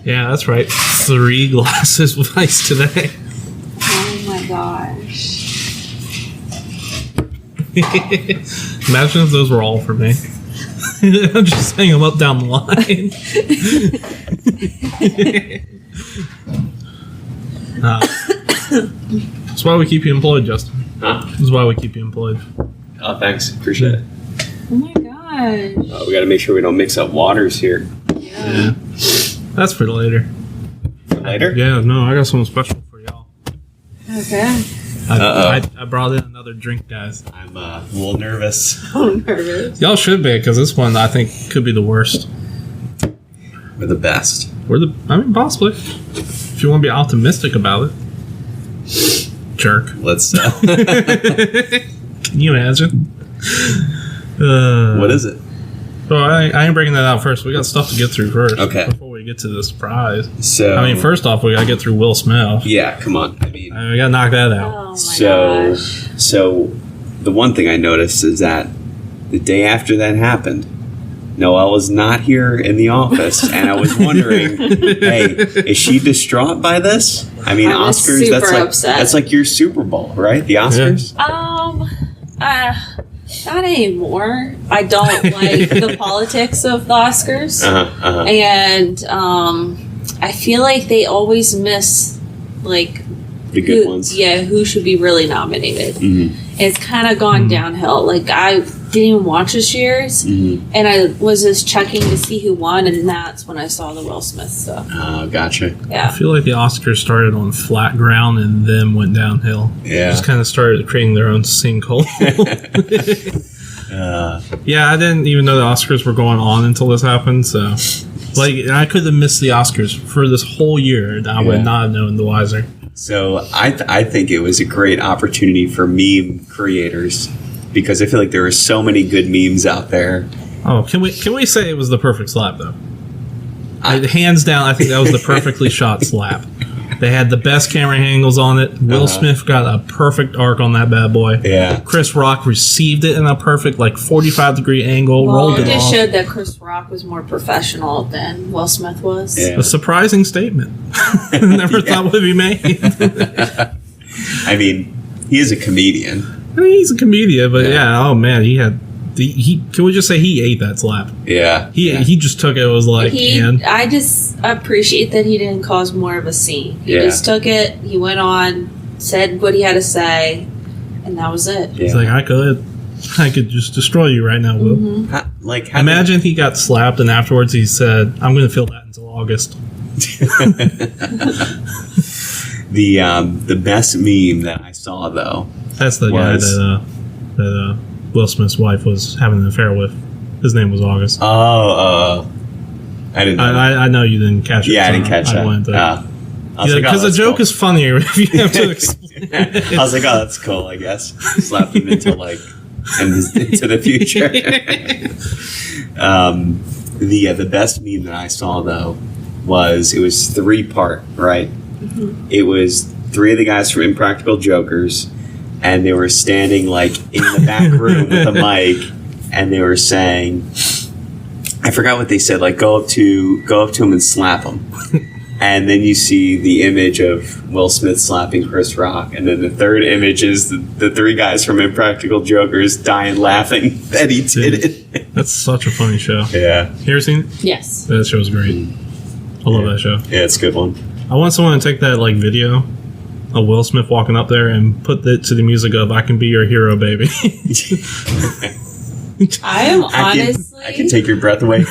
Yeah, that's right. 3 glasses of ice today. Oh my gosh. Imagine if those were all for me. I'm just hang them up down the line. That's why we keep you employed, Justin. Huh? That's why we keep you employed. Oh, thanks. Appreciate it. Oh my gosh. We got to make sure we don't mix up waters here. Yeah. That's for later. Later? Yeah, no, I got something special for y'all. Okay. I brought in another drink, guys. I'm a little nervous. So nervous. Y'all should be, because this one I think could be the worst. We're the best. Possibly. If you want to be optimistic about it. Jerk. Let's. Can you imagine? What is it? Well, I ain't breaking that out first. We got stuff to get through first. Okay. Before we get to the surprise. So. First off, we got to get through Will Smith. Yeah, come on. We got to knock that out. Oh my gosh. So the one thing I noticed is that the day after that happened, Noelle was not here in the office, and I was wondering, hey, is she distraught by this? I mean, I was Oscars. super upset. That's like your Super Bowl, right? The Oscars. Not anymore. I don't like the politics of the Oscars. And I feel like they always miss like the good ones. Yeah, who should be really nominated. Mm-hmm. It's kind of gone downhill. Like I didn't even watch this year's, and I was just checking to see who won, and that's when I saw the Will Smith stuff. Oh, gotcha. Yeah. I feel like the Oscars started on flat ground and then went downhill. Yeah. Just kind of started creating their own sinkhole. Yeah, I didn't even know the Oscars were going on until this happened, so... Like, I could have missed the Oscars for this whole year, and I would not have known the wiser. So, I think it was a great opportunity for meme creators, because I feel like there were so many good memes out there. Oh, can we say it was the perfect slap, though? Hands down, I think that was the perfectly shot slap. They had the best camera angles on it. Will Smith got a perfect arc on that bad boy. Yeah. Chris Rock received it in a perfect, 45-degree angle, rolled it just off. showed that Chris Rock was more professional than Will Smith was. Yeah. A surprising statement. Never thought would be made. I mean, he is a comedian. He's a comedian, but oh man, he had... can we just say he ate that slap? Yeah. He just took it. It was like, man. I just appreciate that he didn't cause more of a scene. He just took it, he went on, said what he had to say, and that was it. He's like, I could just destroy you right now, Will. Mm-hmm. Imagine he got slapped and afterwards he said, I'm going to feel that until August. The best meme that I saw, though. That's the guy that Will Smith's wife was having an affair with. His name was August. I didn't know. I know you didn't catch it. Yeah, I didn't catch that. Because Because the joke is funnier if you have to explain it. I was like, oh, that's cool, I guess. Slap him into into the future. The best meme that I saw, though, was 3-part, right? Mm-hmm. It was 3 of the guys from Impractical Jokers, and they were standing in the back room with a mic, and they were saying, I forgot what they said, go up to him and slap him. And then you see the image of Will Smith slapping Chris Rock, and then the third image is the 3 guys from Impractical Jokers dying laughing that he did it. That's such a funny show. Yeah. You ever seen it? Yes. That show's great. I love that show. Yeah, it's a good one. I want someone to take that video of Will Smith walking up there and put it to the music of "I Can Be Your Hero, Baby." I can take your breath away.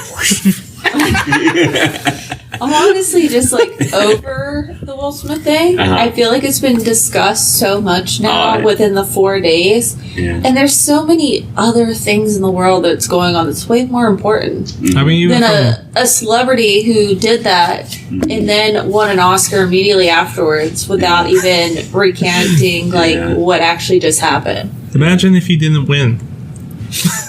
I'm honestly just over the Will Smith thing. I feel like it's been discussed so much now within the 4 days. Yeah. And there's so many other things in the world that's going on that's way more important Even than a celebrity who did that and then won an Oscar immediately afterwards without even recanting what actually actually just happened. Imagine if he didn't win.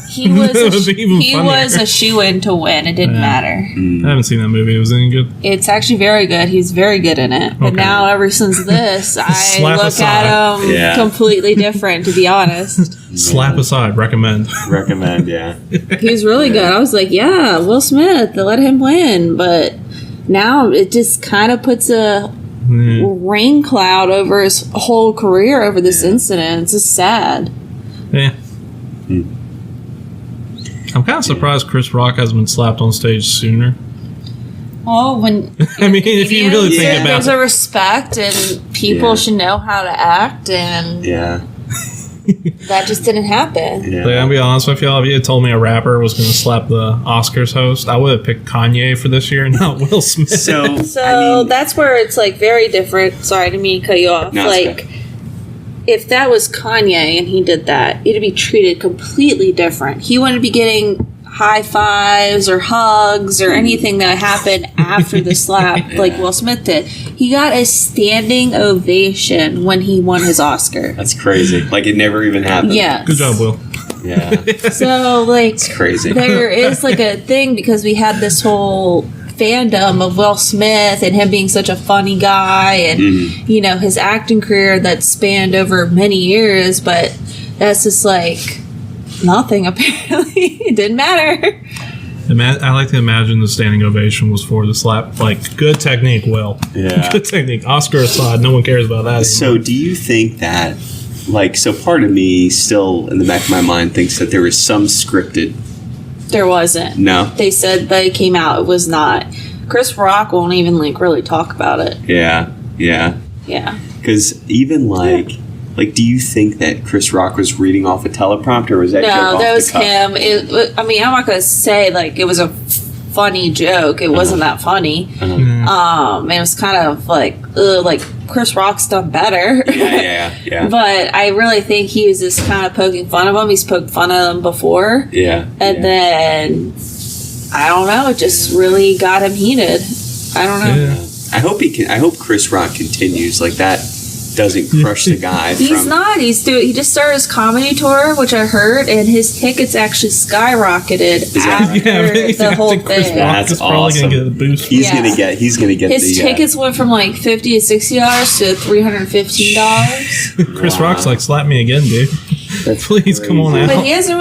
He was a shoe-in to win. It didn't matter. I haven't seen that movie. Was it any good? It's actually very good. He's very good in it. But now, ever since this, I look at him completely different, to be honest. Slap aside. Recommend. Recommend, yeah. He was really good. I was like, yeah, Will Smith, they let him win. But now it just kind of puts a rain cloud over his whole career over this incident. It's just sad. Yeah. I'm kind of surprised Chris Rock hasn't been slapped on stage sooner. Well, when I mean, if you really think about there's it, a respect, and people should know how to act, and that just didn't happen. Like, I'll be honest with y'all. If you had told me a rapper was going to slap the Oscars host, I would have picked Kanye for this year, not Will Smith. So I mean, that's where it's like very different. Sorry, I didn't mean to cut you off. No, like, if that was Kanye and he did that, it'd be treated completely different. He wouldn't be getting high fives or hugs or anything that happened after the slap like Will Smith did. He got a standing ovation when he won his Oscar. That's crazy. Like, it never even happened. Yeah. Good job, Will. Yeah. So, like, It's crazy. there is like a thing because we had this whole fandom of Will Smith and him being such a funny guy and you know, his acting career that spanned over many years, but that's just like nothing apparently. It didn't matter. I like to imagine the standing ovation was for the slap. Like, good technique, Will. Yeah. Good technique. Oscar aside, no one cares about that anymore. So do you think that, like, so part of me still in the back of my mind thinks that there was some scripted? There wasn't. No? They said that it came out. It was not. Chris Rock won't even like really talk about it. Yeah. Because even like, do you think that Chris Rock was reading off a teleprompter, or was that joke No, off that the was cuff? him. I mean, I'm not going to say like it was a funny joke. It wasn't that funny. It was kind of like Chris Rock's done better. Yeah. But I really think he was just kind of poking fun of him. He's poked fun of him before. Yeah. And then, I don't know, it just really got him heated. I don't know. Yeah. I hope Chris Rock continues. Like, that doesn't crush the guy. He's not. He just started his comedy tour, which I heard, and his tickets actually skyrocketed that right? after the whole thing. That's He's probably awesome. going to get a boost. He's gonna get. His tickets went from like $50 to $60 to $315. Chris Rock's like, slap me again, dude. Please come on out. But he hasn't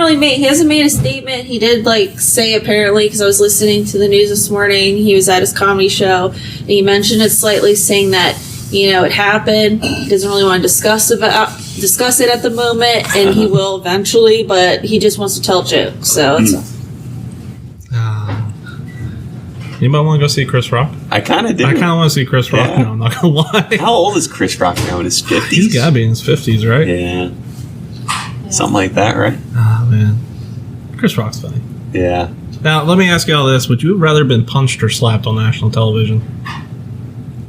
made a statement. He did like say apparently, because I was listening to the news this morning, he was at his comedy show and he mentioned it slightly, saying that, you know, it happened. He doesn't really want to discuss it at the moment, and he will eventually, but he just wants to tell jokes. So it's Anybody want to go see Chris Rock? I kind of do. I kind of want to see Chris Rock now, I'm not going to lie. How old is Chris Rock now? In his 50s? He's got to be in his 50s, right? Yeah. Something like that, right? Oh, man. Chris Rock's funny. Yeah. Now, let me ask you all this. Would you have rather been punched or slapped on national television?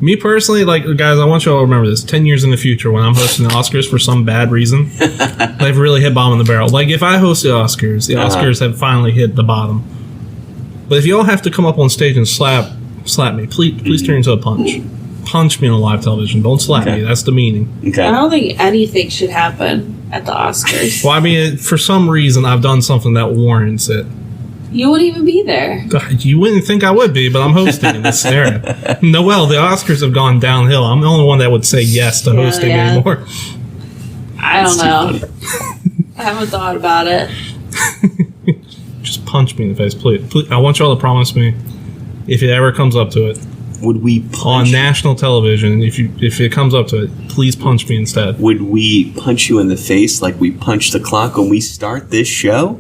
Me personally, like, guys, I want you all to remember this. 10 years in the future, when I'm hosting the Oscars for some bad reason, they've really hit bottom in the barrel. Like, if I host the Oscars Oscars have finally hit the bottom. But if you all have to come up on stage and slap me, please turn into a punch. Punch me on live television. Don't slap me. That's the meaning. Okay. I don't think anything should happen at the Oscars. Well, I mean, for some reason, I've done something that warrants it. You wouldn't even be there. You wouldn't think I would be, but I'm hosting this era. Noelle, the Oscars have gone downhill. I'm the only one that would say yes to hosting anymore. I don't know. I haven't thought about it. Just punch me in the face, please. I want y'all to promise me, if it ever comes up to it, Would we punch on national television, if it comes up to it, please punch me instead. Would we punch you in the face like we punch the clock when we start this show?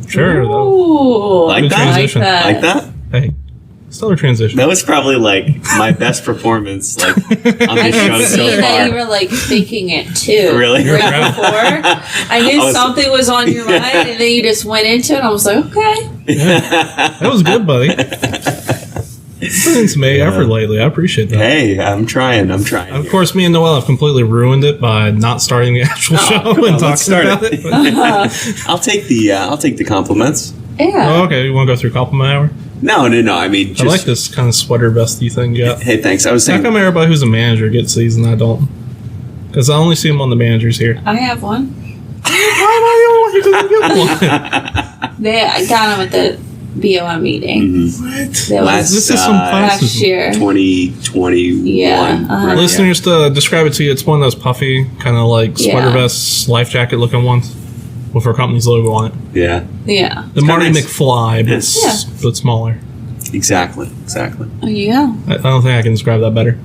Sure. Ooh, Like Good that? transition. Like that? Hey, stellar transition. That was probably like my best performance like on I the show can see so that you far. were like thinking it too. Really? Right before. I knew something was on your mind, and then you just went into it. And I was like, okay. That was good, buddy. It's been some effort lately. I appreciate that. Hey, I'm trying. Of course, me and Noelle have completely ruined it by not starting the actual show and talking about it. But- I'll take the compliments. Yeah. Oh, okay. You want to go through compliment hour? No. I mean, just, I like this kind of sweater vesty thing you got. Hey, thanks. I was How saying. come everybody who's a manager gets these and I don't? Because I only see them on the managers here. I have one. Why am I the only one who doesn't get one? I got them at the BOM meeting. What? That was This is some last classism. year. 2021. Yeah, right? Listeners, to describe it to you, it's one of those puffy, kind of like sweater vests, life jacket looking ones with our company's logo on it. Yeah. Yeah. The Marty nice. McFly, but, but smaller. Exactly. There you go. I don't think I can describe that better.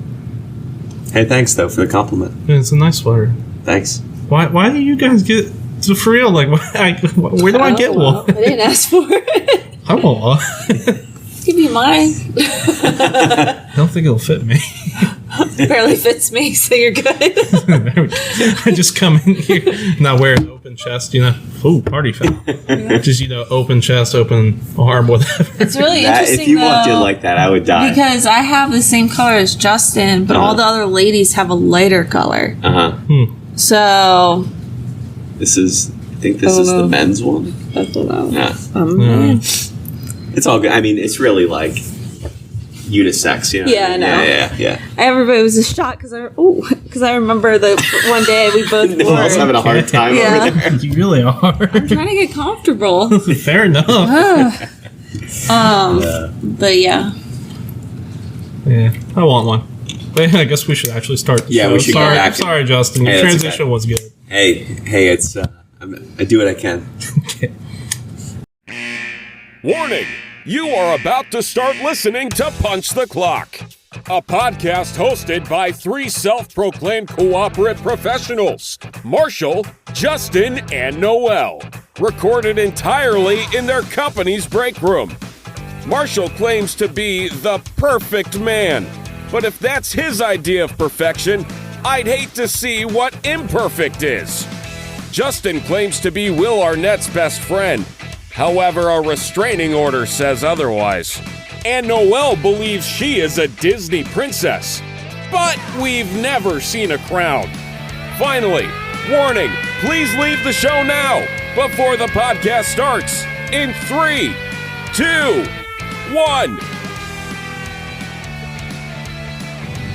Hey, thanks though for the compliment. Yeah, it's a nice sweater. Thanks. Why do you guys get so for real? Like, where do I get Well, one? I didn't ask for it. I want one. Give me mine. I don't think it'll fit me. Barely fits me, so you're good. I just come in here, not wear an open chest, Ooh, party foul. Just, open chest, open arm, whatever. It's really interesting, if you walked in like that, I would die. because I have the same color as Justin, but all the other ladies have a lighter color. So I think this is the men's one. I don't know. Yeah. It's all good. I mean, it's really like unisex, Yeah, I know. Yeah. Everybody was a shock because I remember the one day we both No one's having a hard time over there. You really are. I'm trying to get comfortable. Fair enough. But yeah. Yeah, I want one. But I guess we should actually start the show. We should sorry, get back. Sorry, Justin. Your transition was good. Hey, it's I do what I can. Okay. Warning! You are about to start listening to Punch the Clock, a podcast hosted by three self-proclaimed cooperate professionals, Marshall, Justin, and Noelle, recorded entirely in their company's break room. Marshall claims to be the perfect man, but if that's his idea of perfection, I'd hate to see what imperfect is. Justin claims to be Will Arnett's best friend. However, a restraining order says otherwise. And Noelle believes she is a Disney princess. But we've never seen a crown. Finally, warning, please leave the show now before the podcast starts. In 3, 2, 1.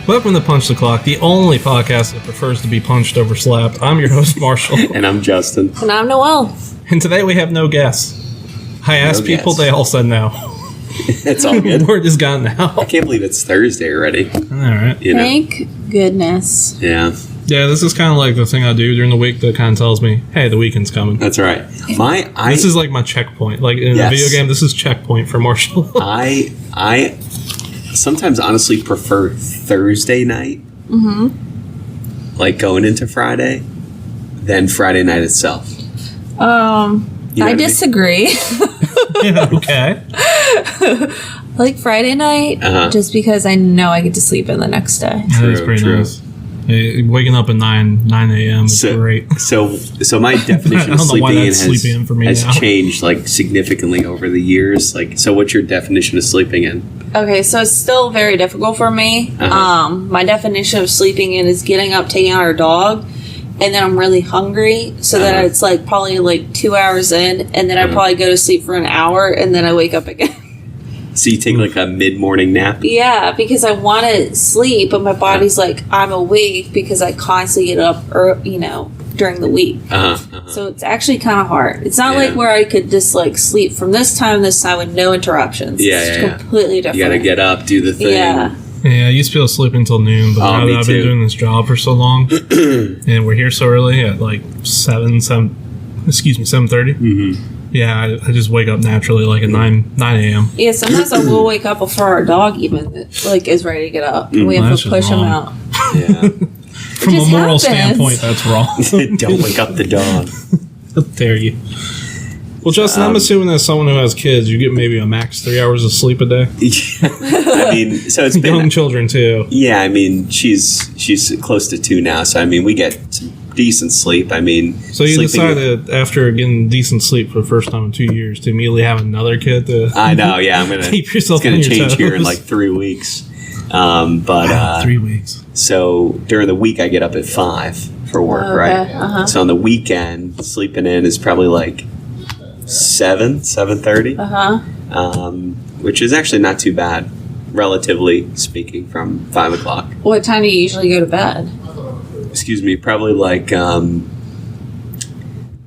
Welcome to Punch the Clock, the only podcast that prefers to be punched over slapped. I'm your host, Marshall. And I'm Justin. And I'm Noelle. And today we have no guests. I asked people, guests. they all said no. It's all good. Word is gone now. I can't believe it's Thursday already. All right. Thank goodness. Yeah. Yeah, this is kind of like the thing I do during the week that kind of tells me, hey, the weekend's coming. That's right. This is like my checkpoint. Like in a video game, this is checkpoint for Marshall. I sometimes honestly prefer Thursday night, like going into Friday, than Friday night itself. I disagree. Yeah, okay. Like Friday night, just because I know I get to sleep in the next day. That is pretty nice. Hey, waking up at 9 a.m. is great. So my definition of sleeping in has now. changed like significantly over the years. Like, so what's your definition of sleeping in? Okay, so it's still very difficult for me. My definition of sleeping in is getting up, taking out our dog, and then I'm really hungry, so that it's like probably like 2 hours in, and then I probably go to sleep for an hour, and then I wake up again. So you take like a mid-morning nap? Yeah, because I want to sleep, but my body's like, I'm awake because I constantly get up, during the week. So it's actually kind of hard. It's not like where I could just like sleep from this time with no interruptions. It's completely different. You gotta get up, do the thing. Yeah. Yeah, I used to be able to sleep until noon, but now that I've been doing this job for so long, and we're here so early at like 7:30. Yeah, I just wake up naturally like at 9 a.m. Yeah, sometimes I will wake up before our dog even like is ready to get up, and we have to push him out. Yeah. From a moral standpoint, that's wrong. Don't wake up the dog. How dare you? Well, Justin, I'm assuming as someone who has kids, you get maybe a max 3 hours of sleep a day. I mean, so it's been young children too. Yeah, I mean, she's close to 2 now, so I mean, we get some decent sleep. I mean, so you decided after getting decent sleep for the first time in 2 years to immediately have another kid to. I know, yeah, I'm gonna keep yourself. It's gonna change here in like 3 weeks. 3 weeks. So during the week, I get up at 5 for work, right? So on the weekend, sleeping in is probably like 7:30. Which is actually not too bad, relatively speaking, from 5 o'clock. What time do you usually go to bed? Excuse me, probably like at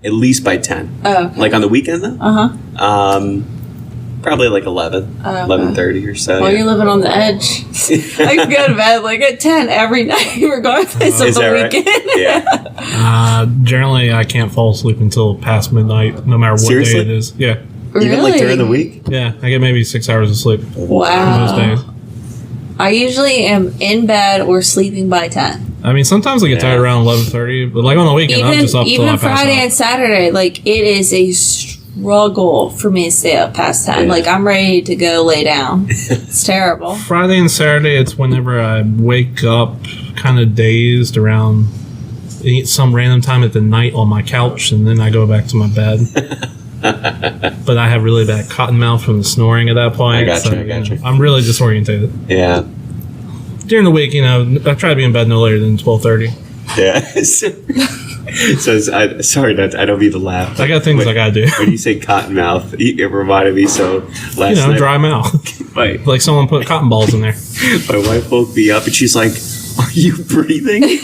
least by 10. Oh, okay. Like on the weekend though? Probably like 11:30 or so. Well, you're living on the edge. I can go to bed like at 10 every night, regardless of the weekend. Right? Yeah. Generally, I can't fall asleep until past midnight, no matter what day it is. Yeah. Even like during the week? Yeah, I get maybe 6 hours of sleep Wow. most days. I usually am in bed or sleeping by 10. I mean, sometimes I get tired around 11:30, but like on the weekend, I'm just up till I Even pass Friday out. and Saturday, like it is a struggle for me to stay up past 10. Yeah. Like I'm ready to go lay down. It's terrible. Friday and Saturday, it's whenever I wake up kind of dazed around some random time at the night on my couch, and then I go back to my bed. But I have really bad cotton mouth from the snoring at that point. I got you. I'm really disorientated. Yeah. During the week, I try to be in bed no later than 12:30. Yeah. Sorry, I don't mean to laugh. I got things I gotta do. When you say cotton mouth, it reminded me last night. Dry mouth. Right. Like someone put cotton balls in there. My wife woke me up and she's like, "Are you breathing?"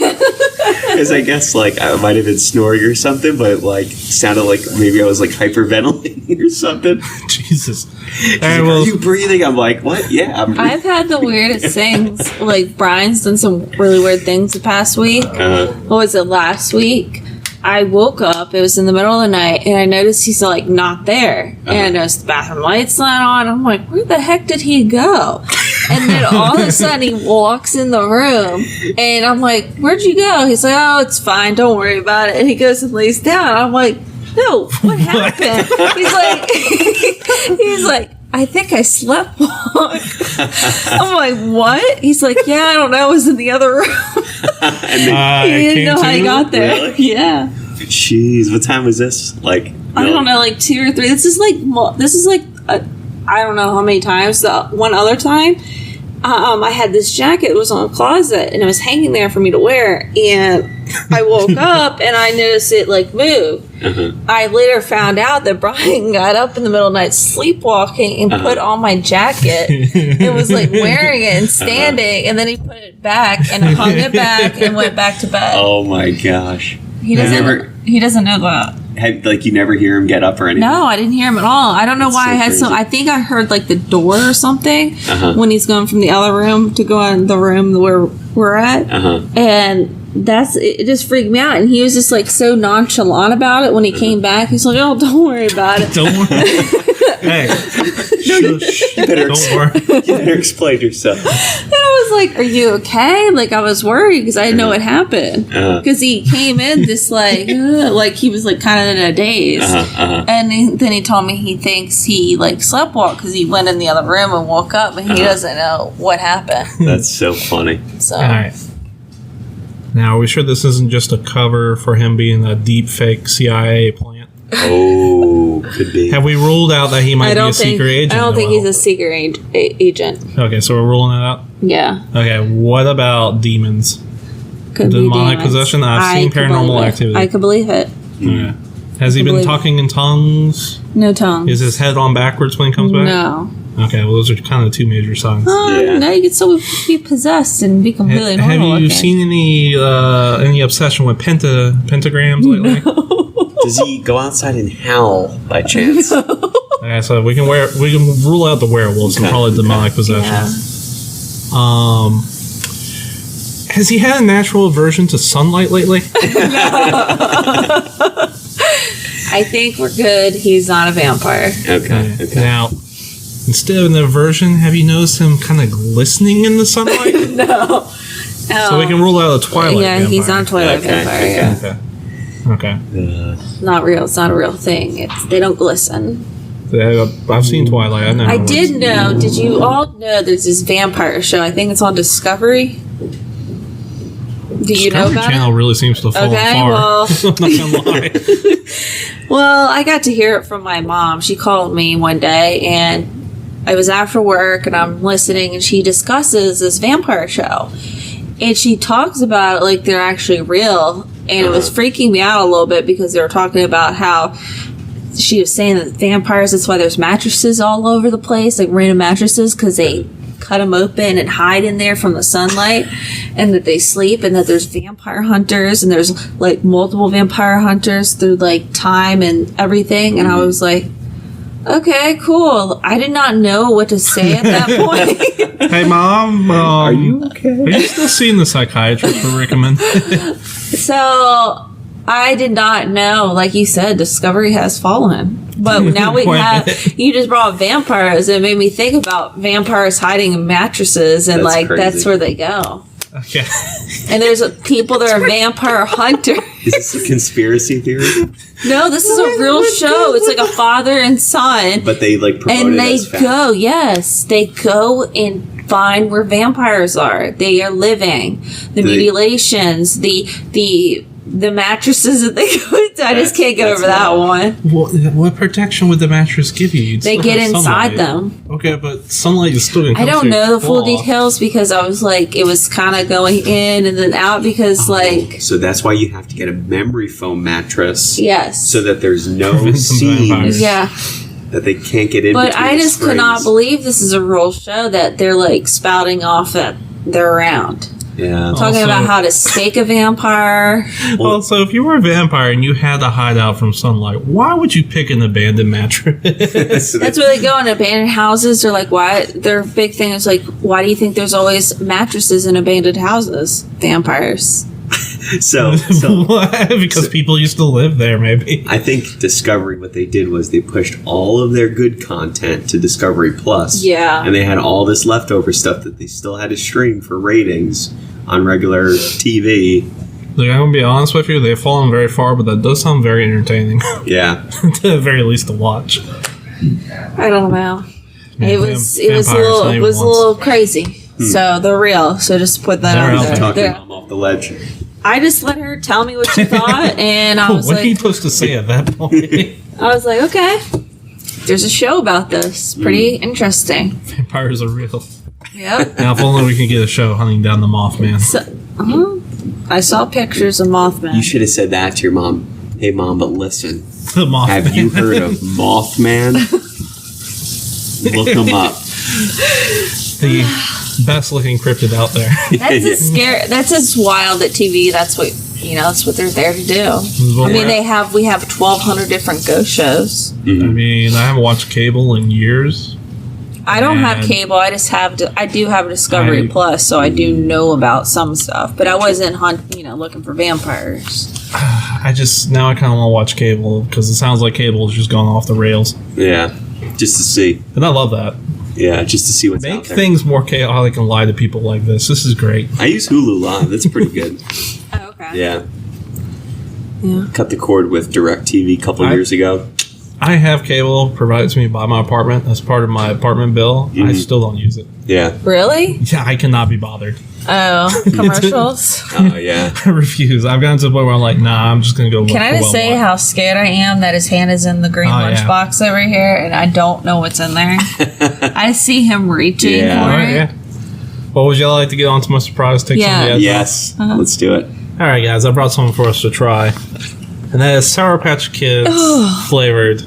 Because I guess like I might have been snoring or something, but like sounded like maybe I was like hyperventilating or something. Jesus. She's like, "Are you breathing?" I'm like, "What? Yeah, I'm breathing." I've had the weirdest things. Like Brian's done some really weird things the past week. What was it, last week? I woke up, it was in the middle of the night, and I noticed he's like not there. And I noticed the bathroom lights not on. I'm like, where the heck did he go? And then all of a sudden he walks in the room, and I'm like, where'd you go? He's like, oh, it's fine, don't worry about it. And he goes and lays down. I'm like, no, what happened? He's like, I think I slept walk. I'm like, what? He's like, yeah, I don't know. I was in the other room. He didn't know how he got there. Really? Yeah. Jeez, what time was this? Like, I don't know, like 2 or 3. This is like I don't know how many times. The one other time, I had this jacket. It was on a closet, and it was hanging there for me to wear. And I woke up, and I noticed it like move. I later found out that Brian got up in the middle of the night sleepwalking and put on my jacket and was like wearing it and standing, and then he put it back and hung it back and went back to bed. Oh my gosh. He doesn't know that. You never hear him get up or anything? No, I didn't hear him at all. I don't know why so I had crazy. I think I heard like the door or something when he's going from the other room to go in the room where we're at. And it just freaked me out. And he was just like so nonchalant about it when he came back. He's like, oh, don't worry about it. Don't worry. Hey, shush. You better Don't worry. You better explain yourself. And I was like, are you okay? Like I was worried because I didn't know what happened. Because he came in just like he was like kind of in a daze. And then he told me he thinks he like sleptwalked because he went in the other room and woke up and he doesn't know what happened. That's so funny. So. All right. Now, are we sure this isn't just a cover for him being a deep fake CIA plant? Oh, could be. Have we ruled out that he might be a secret agent? I don't think he's a secret agent. Okay, so we're ruling that out? Yeah. Okay, what about demons? Could be Demonic demons. possession? I've seen paranormal activity. I could believe it. Okay. Has he been believe it. talking in tongues? No tongue. Is his head on backwards when he comes back? No. Okay, well, those are kind of the two major signs. Yeah. No, you could still be possessed and be completely Have normal. you looking. seen any obsession with pentagrams lately? Does he go outside and howl by chance? Okay, so we can rule out the werewolves and probably demonic possession. Has he had a natural aversion to sunlight lately? I think we're good. He's not a vampire. Okay. Now, instead of an aversion, have you noticed him kind of glistening in the sunlight? No. So we can rule out a Twilight Yeah, vampire. he's not a Twilight vampire. Yeah. Okay. Not real. It's not a real thing. They don't glisten. I've seen Twilight. I know. I did know. Did you all know there's this vampire show? I think it's on Discovery. Do you know about Channel it? really seems to fall Okay, far. well- I'm not gonna lie. Well, I got to hear it from my mom. She called me one day, and I was after work, and I'm listening, and she discusses this vampire show. And she talks about it like they're actually real, and it was freaking me out a little bit because they were talking about how she was saying that vampires, that's why there's mattresses all over the place, like random mattresses, because they cut them open and hide in there from the sunlight, and that they sleep, and that there's vampire hunters, and there's like multiple vampire hunters through like time and everything. And I was like, okay, cool. I did not know what to say at that point. Hey, Mom. Are you okay? Are you still seeing the psychiatrist we recommend? So I did not know, like you said, Discovery has fallen But now we Quite a have. bit. You just brought up vampires. It made me think about vampires hiding in mattresses, and That's crazy. that's where they go. Okay. And there's people that are vampire hunters. Is this a conspiracy theory? No, this is a real show. It's like a father and son. But they like promote And it they as fact. go, yes, they go and find where vampires are. They are living. The mutilations, the mattresses that they go into. I just can't get That's over that wild. one. What protection would the mattress give you? You'd They still get have inside sunlight. them. Okay, but sunlight is still going to I come don't through know your the full claw. details because I was like, it was kind of going in and then out because like, So that's why you have to get a memory foam mattress. yes. So that there's no Prevent some seams vampires. Yeah. that they can't get in. But between I the just could not springs. believe this is a real show that they're like spouting off that they're around. Yeah. Talking Also- about how to stake a vampire. Well, so if you were a vampire and you had to hide out from sunlight, why would you pick an abandoned mattress? So That's where they go in abandoned houses. They're like, why? Their big thing is like, why do you think there's always mattresses in abandoned houses? Vampires. so Why? Because people used to live there, maybe. I think Discovery, what they did was they pushed all of their good content to Discovery Plus. Yeah. And they had all this leftover stuff that they still had to stream for ratings on regular TV. Like, I'm gonna be honest with you, they've fallen very far, but that does sound very entertaining, Yeah. to the very least to watch. I don't know. Yeah, It was a vampires, little not it even was a once. little crazy. So they're real. So just put that They're out out there. there. Talking They're- Mom off the ledge. I just let her tell me what she thought, and I was What are you like, supposed to say at that point? okay. There's a show about this. Pretty interesting. Vampires are real. Yep. Now, if only we could get a show hunting down the Mothman. So, I saw pictures of Mothman. You should have said that to your mom. Hey, Mom, but listen. The Mothman. Have you heard of Mothman? Look him up. The best looking cryptid out there? That's a scare. That's just wild at TV. That's what that's what they're there to do. I mean, we have 1,200 different ghost shows. I mean, I haven't watched cable in years. I don't have And- cable. I just have. I do have Discovery Plus, so I do know about some stuff. But I wasn't looking for vampires. Now I kind of want to watch cable because it sounds like cable is just gone off the rails, Yeah. Just to see. and I love that. Yeah, just to see what's Make out there. things more chaotic and lie to people like this. This is great. I use Hulu Live. That's pretty good. Oh, okay. Yeah. Yeah. Cut the cord with DirecTV a couple years ago. I have cable provided to me by my apartment as part of my apartment bill. I still don't use it. Yeah. Really? Yeah, I cannot be bothered. Oh, commercials. Oh, yeah. I refuse. I've gotten to the point where I'm like, nah, I'm just gonna go. Can I just say how scared I am that his hand is in the green Oh, yeah. lunchbox over here, and I don't know what's in there. I see him reaching Yeah. All for right, it. yeah. Well, would you like to get on to my surprise? Take some of the edge Yes. Let's do it. off? All right, guys. I brought something for us to try, and that is Sour Patch Kids flavored.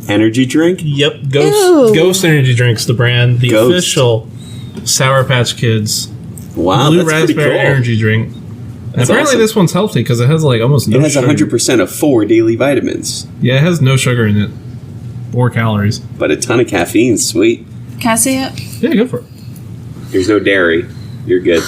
Energy drink? Yep, Ew. Ghost Energy Drinks, the brand, the Ghost. official Sour Patch Kids Wow, blue that's pretty raspberry cool. energy drink. And That's apparently, awesome. this one's healthy because it has like almost no It has sugar. 100% of 4 daily vitamins, Yeah, it has no sugar in it or calories. but a ton of caffeine. Sweet. Can I see it? Yeah, go for it. There's no dairy. You're good.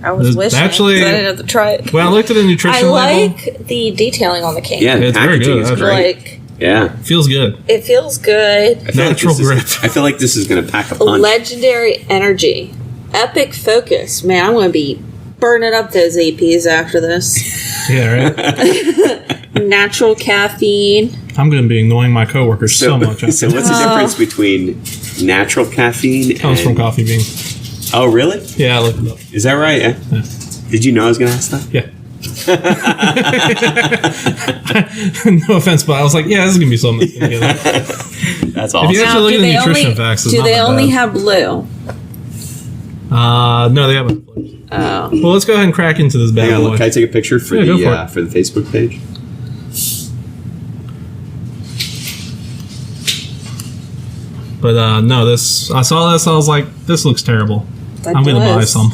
I was There's wishing. actually- 'Cause I didn't have to try it. Well, I looked at the I nutrition label. like the detailing on the can. Yeah, the It's very packaging good, is that's great. Like, Yeah. Feels good. it feels good. I feel Natural like grip. I feel like this is going to pack a punch. Legendary energy. Epic focus. Man, I'm going to be burning up those APs after this. Yeah, right. Natural caffeine. I'm going to be annoying my coworkers so much. So what's the difference between natural caffeine Comes and... from coffee bean. Oh, really? Yeah, I looked it up. Is that right? Yeah. Yeah. Did you know I was going to ask that? Yeah. No offense, but I was like, yeah, this is gonna be something. If That's you awesome. actually look at do the they nutrition only, facts, it's do not they that only bad. have blue? No, they haven't. Oh. Well, let's go ahead and crack into this bad Hang on, boy. look, can I take a picture for Yeah, go the for it. for the Facebook page? But no, this I saw this. I was like, this looks terrible. That I'm gonna buy does. some.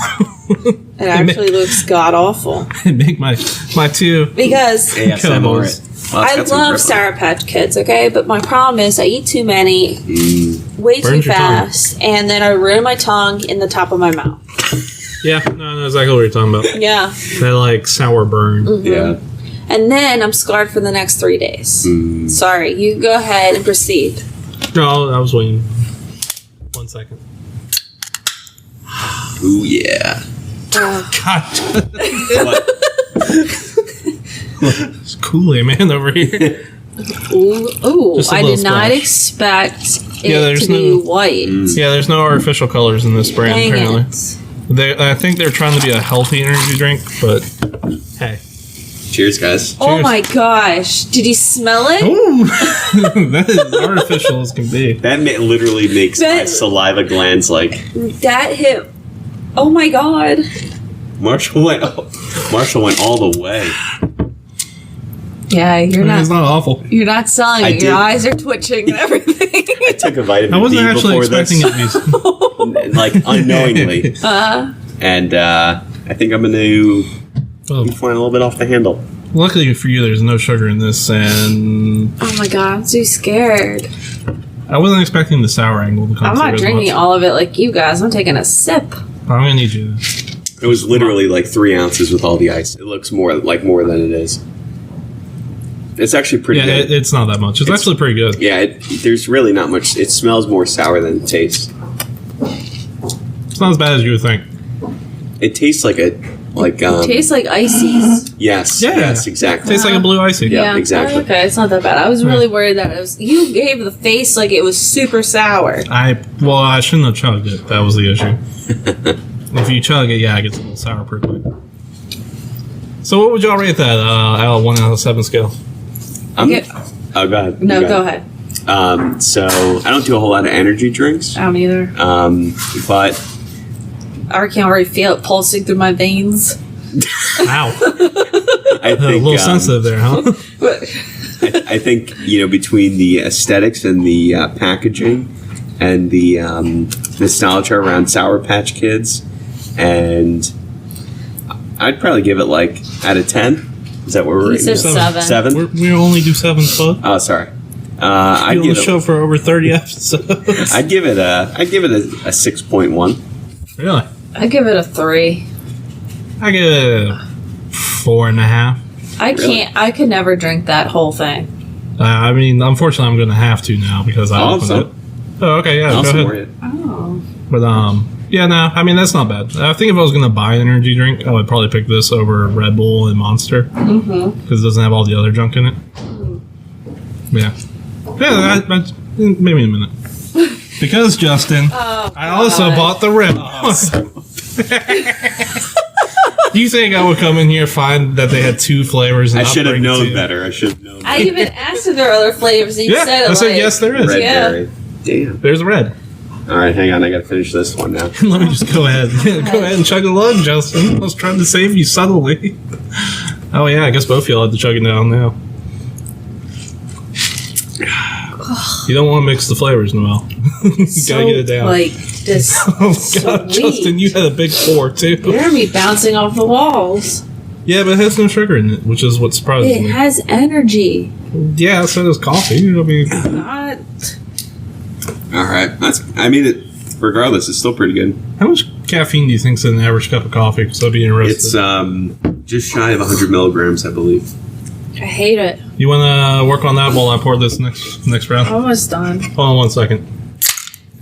It actually looks god awful. Make my two. Because ASMR Combos. it. Well, it's I got some love grip on Sour Patch Kids, okay? But my problem is I eat too many way too Burns your tongue. fast, and then I ruin my tongue in the top of my mouth. Yeah, no, I know exactly what you're talking about. Yeah. That like sour burn. it. Yeah. and then I'm scarred for the next 3 days. Sorry, you can go ahead and proceed. No, I was waiting. 1 second. Ooh, yeah. God. What? It's Kool-Aid Man over here. Ooh, Just a I little did not splash. expect it there's to be no- white. Yeah, there's no artificial colors in this brand, Dang apparently. it. I think they're trying to be a healthy energy drink, but hey. Cheers, guys. Oh Cheers. my gosh. Did you smell it? Ooh! That is artificial as can be. That literally makes my That- saliva glands like... That hit. Oh my god. Marshall went all the way. Yeah, you're It's not awful. You're not selling I it. Your did- eyes are twitching and everything. I took a vitamin I wasn't D actually before expecting this. it to be. Like, unknowingly. And I think I'm going to Oh, be flying a little bit off the handle. luckily for you, there's no sugar in this, and Oh my god, I'm too scared. I wasn't expecting the sour angle to come I'm through not as drinking much. all of it like you guys. I'm taking a sip. I'm gonna need you. It was literally like 3 ounces with all the ice. It looks more than it is. It's actually pretty Yeah, good. it's not that much. It's actually pretty good. Yeah, there's really not much. It smells more sour than it tastes. It's not as bad as you would think. It tastes like Tastes like ices. yes, Yeah. yes, exactly. Tastes like a blue icy. Yeah. exactly. Okay, it's not that bad. I was really worried that it was. You gave the face like it was super sour. I shouldn't have chugged it. That was the issue. If you chug it, yeah, it gets a little sour pretty quick. So what would y'all rate that out of 1 out of 7 scale? Okay. Oh, go ahead. No, You go got it. ahead. So I don't do a whole lot of energy drinks, I don't either. but I can already feel it pulsing through my veins. Ow. I A think little sensitive there, huh? I think between the aesthetics and the packaging and the nostalgia around Sour Patch Kids, and I'd probably give it like out of 10. Is that what we're You rating? said it? 7. We only do 7, so Oh, sorry. I've I'd been on the give show it. for over 30 episodes. I'd give it a 6.1. Really? I give it a 3. I give it a 4.5. I Really? can't. I could never drink that whole thing. I mean, unfortunately, I'm going to have to now because I opened Awesome. it. Oh, okay, yeah, I'll go support ahead. it. Oh. But yeah, no, I mean that's not bad. I think if I was going to buy an energy drink, I would probably pick this over Red Bull and Monster because it doesn't have all the other junk in it. Yeah, maybe in a minute. Because Justin, I also bought the red one. Do you think I would come in here find that they had 2 flavors? And I not should have bring known 2? better. I should have known. I even asked if there are other flavors, and you Yeah, said it. I said like, yes, there is. Red Yeah. berry. Damn. There's red. All right, hang on. I got to finish this one now. Let me just go ahead. Go ahead and chug a lug, Justin. I was trying to save you subtly. Oh yeah, I guess both of y'all had to chug it down now. You don't want to mix the flavors, Noelle. You gotta get it down. Like this. Oh god, sweet. Justin, you had a big pour too. You're gonna be bouncing off the walls. Yeah, but it has no sugar in it, which is what surprises It me. has energy. Yeah, so does coffee. I mean, Not. All right. Regardless, it's still pretty good. how much caffeine do you think's in an average cup of coffee? Because I'd be interested. It's just shy of 100 milligrams, I believe. I hate it. You want to work on that while I pour this next round? Almost done. Hold on 1 second.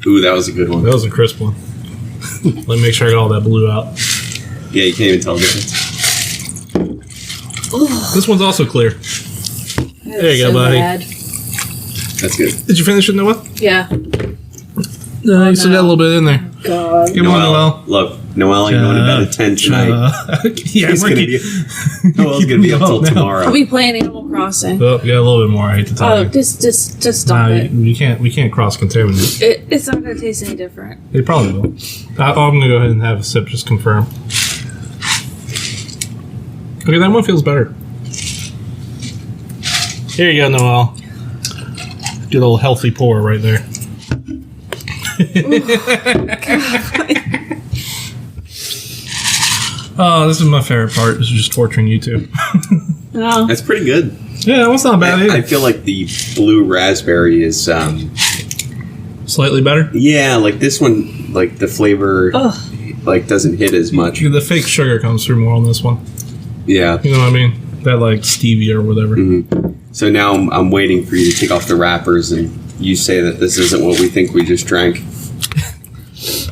Ooh, that was a good one. That was a crisp one. Let me make sure I got all that blue out. Yeah, you can't even tell the difference. This one's also clear. There you go, buddy. Bad. That's good. Did you finish it, Noelle? Yeah. No, you still got a little bit in there. God. Come on, Noelle. Look, Noelle, you're going to bed at 10 tonight. Yeah, He's we're gonna be, Noelle's going to be up till tomorrow. I'll be playing Animal Crossing. Oh, yeah, a little bit more. I hate to tell Oh, you. just stop Nah, it. we can't cross contaminate. It's not gonna taste any different. It probably will. I'm gonna go ahead and have a sip, just confirm. Okay, that one feels better. Here you go, Noelle. Get a little healthy pour right there. Oh, this is my favorite part. This is just torturing you two. No. That's pretty good. Yeah, that one's not bad I either. feel like the blue raspberry is, Slightly better. yeah, like this one, like the flavor, like doesn't hit as much. The fake sugar comes through more on this one. Yeah. You know what I mean? That like stevia or whatever. So now I'm waiting for you to take off the wrappers and you say that this isn't what we think we just drank.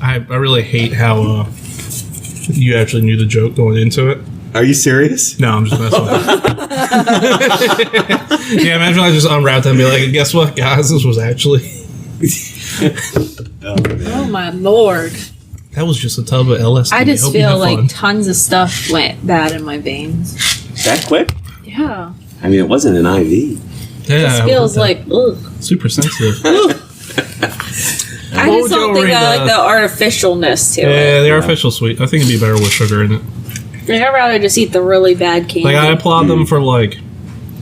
I really hate how you actually knew the joke going into it. Are you serious? No, I'm just messing with you. Yeah, imagine I just unwrapped it and be like, guess what, guys? This was actually... Oh, my Lord. That was just a tub of LSD. I just Hope you feel have like fun. tons of stuff went bad in my veins. That quick? Yeah. I mean, it wasn't an IV. Yeah, It feels like, ugh. super sensitive. I What just would don't you think rate I like the artificialness to it. Yeah, the artificial sweet. I think it'd be better with sugar in it. Like, I'd rather just eat the really bad candy. Like, I applaud them for, like,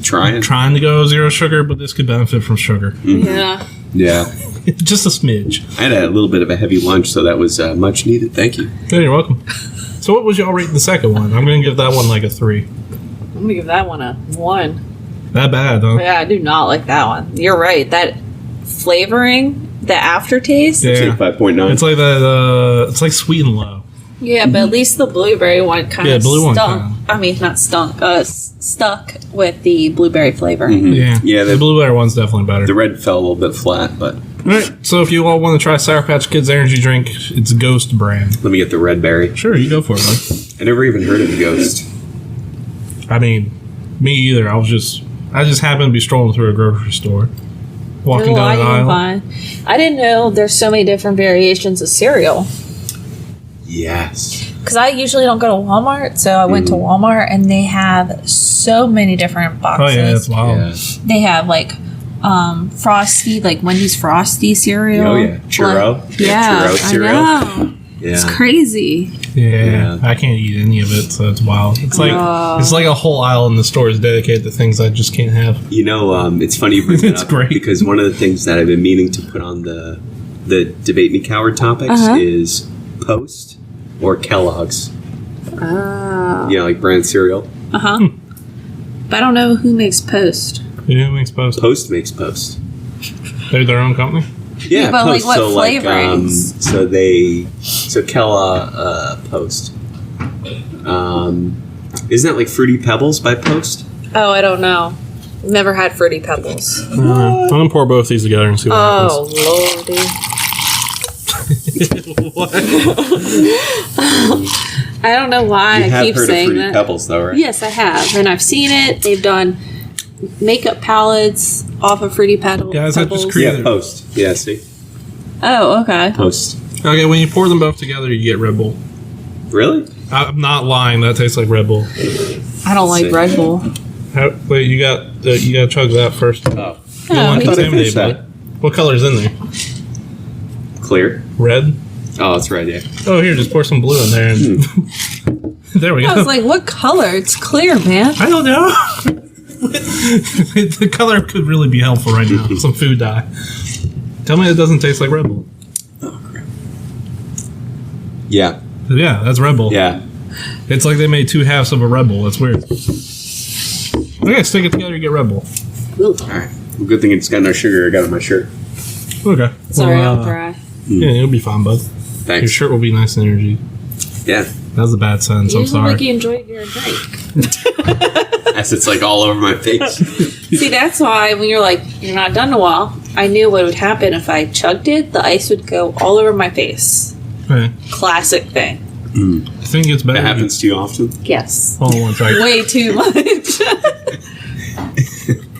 Trying? trying to go zero sugar, but this could benefit from sugar. Yeah. Yeah. Just a smidge. I had a little bit of a heavy lunch, so that was much needed. Thank you. Yeah, you're welcome. So what would y'all rate the second one? I'm going to give that one, like, a 3. I'm going to give that one a 1. That bad, huh? Yeah, I do not like that one. You're right. That flavoring, the aftertaste. Yeah. 5.9. It's like that, it's like sweet and low. Yeah, but at least the blueberry one kind Yeah, of blue one stunk. kinda. I mean, not stunk. Stuck with the blueberry flavor. Yeah. Yeah, the blueberry one's definitely better. The red fell a little bit flat, but Alright, so if you all want to try Sour Patch Kids energy drink, it's Ghost brand. let me get the red berry. Sure, you go for it, bud. I never even heard of the Ghost. I mean, me either. I just happened to be strolling through a grocery store. Walking down an aisle. I didn't know there's so many different variations of cereal. Yes. Because I usually don't go to Walmart, so I went to Walmart and they have so many different Oh boxes. yeah, it's wild. Yeah. They have like Frosty, like Wendy's Frosty cereal. Oh, yeah. Churro. Like, Yeah, churro cereal. I know. It's Yeah. crazy. Yeah, I can't eat any of it, so it's wild. It's like it's like a whole aisle in the store is dedicated to things I just can't have. You know, it's funny you bring that It's up great. because one of the things that I've been meaning to put on the debate me coward topics is Post or Kellogg's. Oh. You know, like brand cereal. But I don't know who makes Post. Yeah, it makes Post. Post makes Post. They're their own company. Yeah, but, like, Post. what so flavorings? So Kellogg Post. Isn't that like Fruity Pebbles by Post? Oh, I don't know. Never had Fruity Pebbles. I'm gonna pour both these together and see what Oh, lordy. happens. What? I don't know why You I have keep heard of saying Fruity that. Pebbles, though, right? Yes, I have. And I've seen it. They've done makeup palettes off of Fruity Pebbles. Guys, I just created- Yeah, Post. Yeah, see? Oh, okay. Post. Okay, when you pour them both together, you get Red Bull. Really? I'm not lying. That tastes like Red Bull. I don't like Sick. Red Bull. Wait, you got to chug that first. You Oh. don't Oh, want I to thought I contaminate finished that. it. What color's in there? Clear? Red? Oh, that's right, yeah. Oh, here, just pour some blue in there. And there we go. I was like, what color? It's clear, man. I don't know. The color could really be helpful right now. Some food dye. Tell me it doesn't taste like Red Bull. Yeah. Yeah, that's Red Bull. Yeah. It's like they made two halves of a Red Bull. That's weird. Okay, stick it together, you get Red Bull. All right. Well, good thing it's got no sugar. I got it on my shirt. Okay. Sorry, Well, I'm dry. Yeah, it'll be fine, bud. Your Thanks. shirt will be nice and energy. Yeah. That was a bad sentence. I'm You look sorry. like you enjoyed your drink. As it's like all over my face. See, that's why when you're like, you're not done in a while, I knew what would happen if I chugged it. The ice would go all over my face. Okay. Classic thing. I think it's better. That happens to you often? Yes. Hold on one second. Way too much.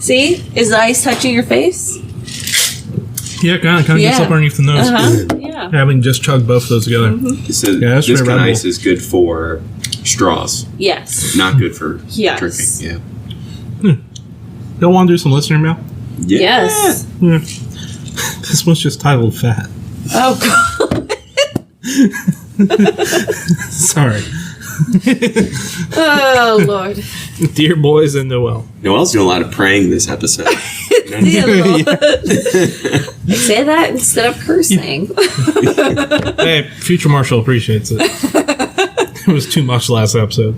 See? Is the ice touching your face? Yeah, kind of gets Yeah. up underneath the nose. Yeah. Having just chugged both of those together. So Yeah, that's this right, kind of Red ice Bull. is good for straws. Yes. Not good for Yes. drinking. Y'all want to do some listener mail? Yeah. Yes. Yeah. This one's just titled Fat. Oh, God. Sorry. Oh, Lord. Dear boys and Noelle. Noelle's doing a lot of praying this episode. Dear Lord. I say that instead of cursing. Hey, future Marshall appreciates it. It was too much last episode.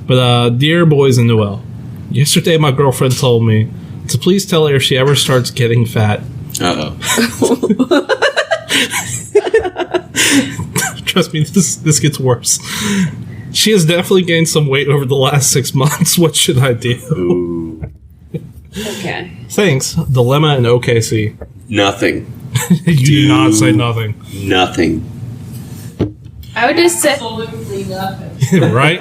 But, dear boys and Noelle, yesterday my girlfriend told me to please tell her if she ever starts getting fat. Uh-oh. Trust me, this gets worse. She has definitely gained some weight over the last 6 months. What should I do? Ooh. Okay. Thanks. Dilemma in OKC. Nothing. You do not say nothing. Nothing. I would just say. Absolutely nothing. Right?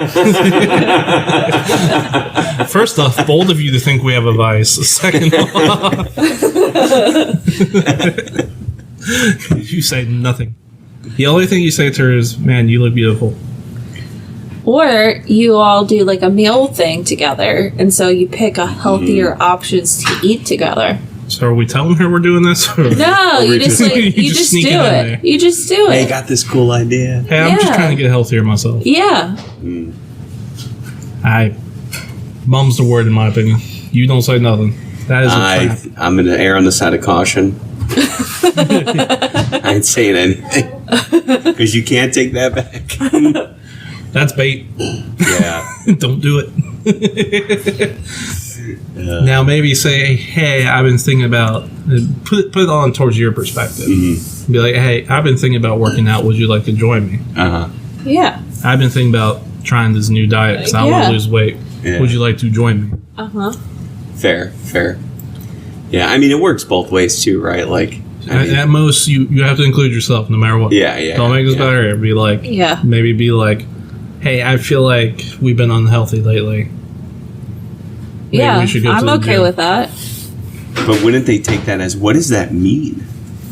First off, bold of you to think we have a vice. Second off, you say nothing. The only thing you say to her is, man, you look beautiful. Or you all do like a meal thing together, and so you pick a healthier options to eat together. So are we telling her we're doing this? Or? No, you just like You you just just sneak do it in it. there. You just do Hey, it. got this cool idea. Hey, I'm just Yeah. trying to get healthier myself. Yeah. Mum's the word in my opinion. You don't say nothing. That is a trap. I'm going to err on the side of caution. I ain't saying anything. Because you can't take that back. That's bait. Yeah. Don't do it. Now maybe say, hey, I've been thinking about, put it on towards your perspective. Mm-hmm. Be like, hey, I've been thinking about working out. Would you like to join me? Uh-huh. Yeah. I've been thinking about trying this new diet because I want Yeah. to lose weight. Yeah. Would you like to join me? Uh-huh. Fair. Yeah, I mean, it works both ways too, right? Like, I mean, At most, you have to include yourself no matter what. yeah. Don't make us yeah. better. Be like, Yeah. maybe be like, hey, I feel like we've been unhealthy lately. Maybe Yeah. we should go to I'm the okay gym. with that. But wouldn't they take that as, what does that mean?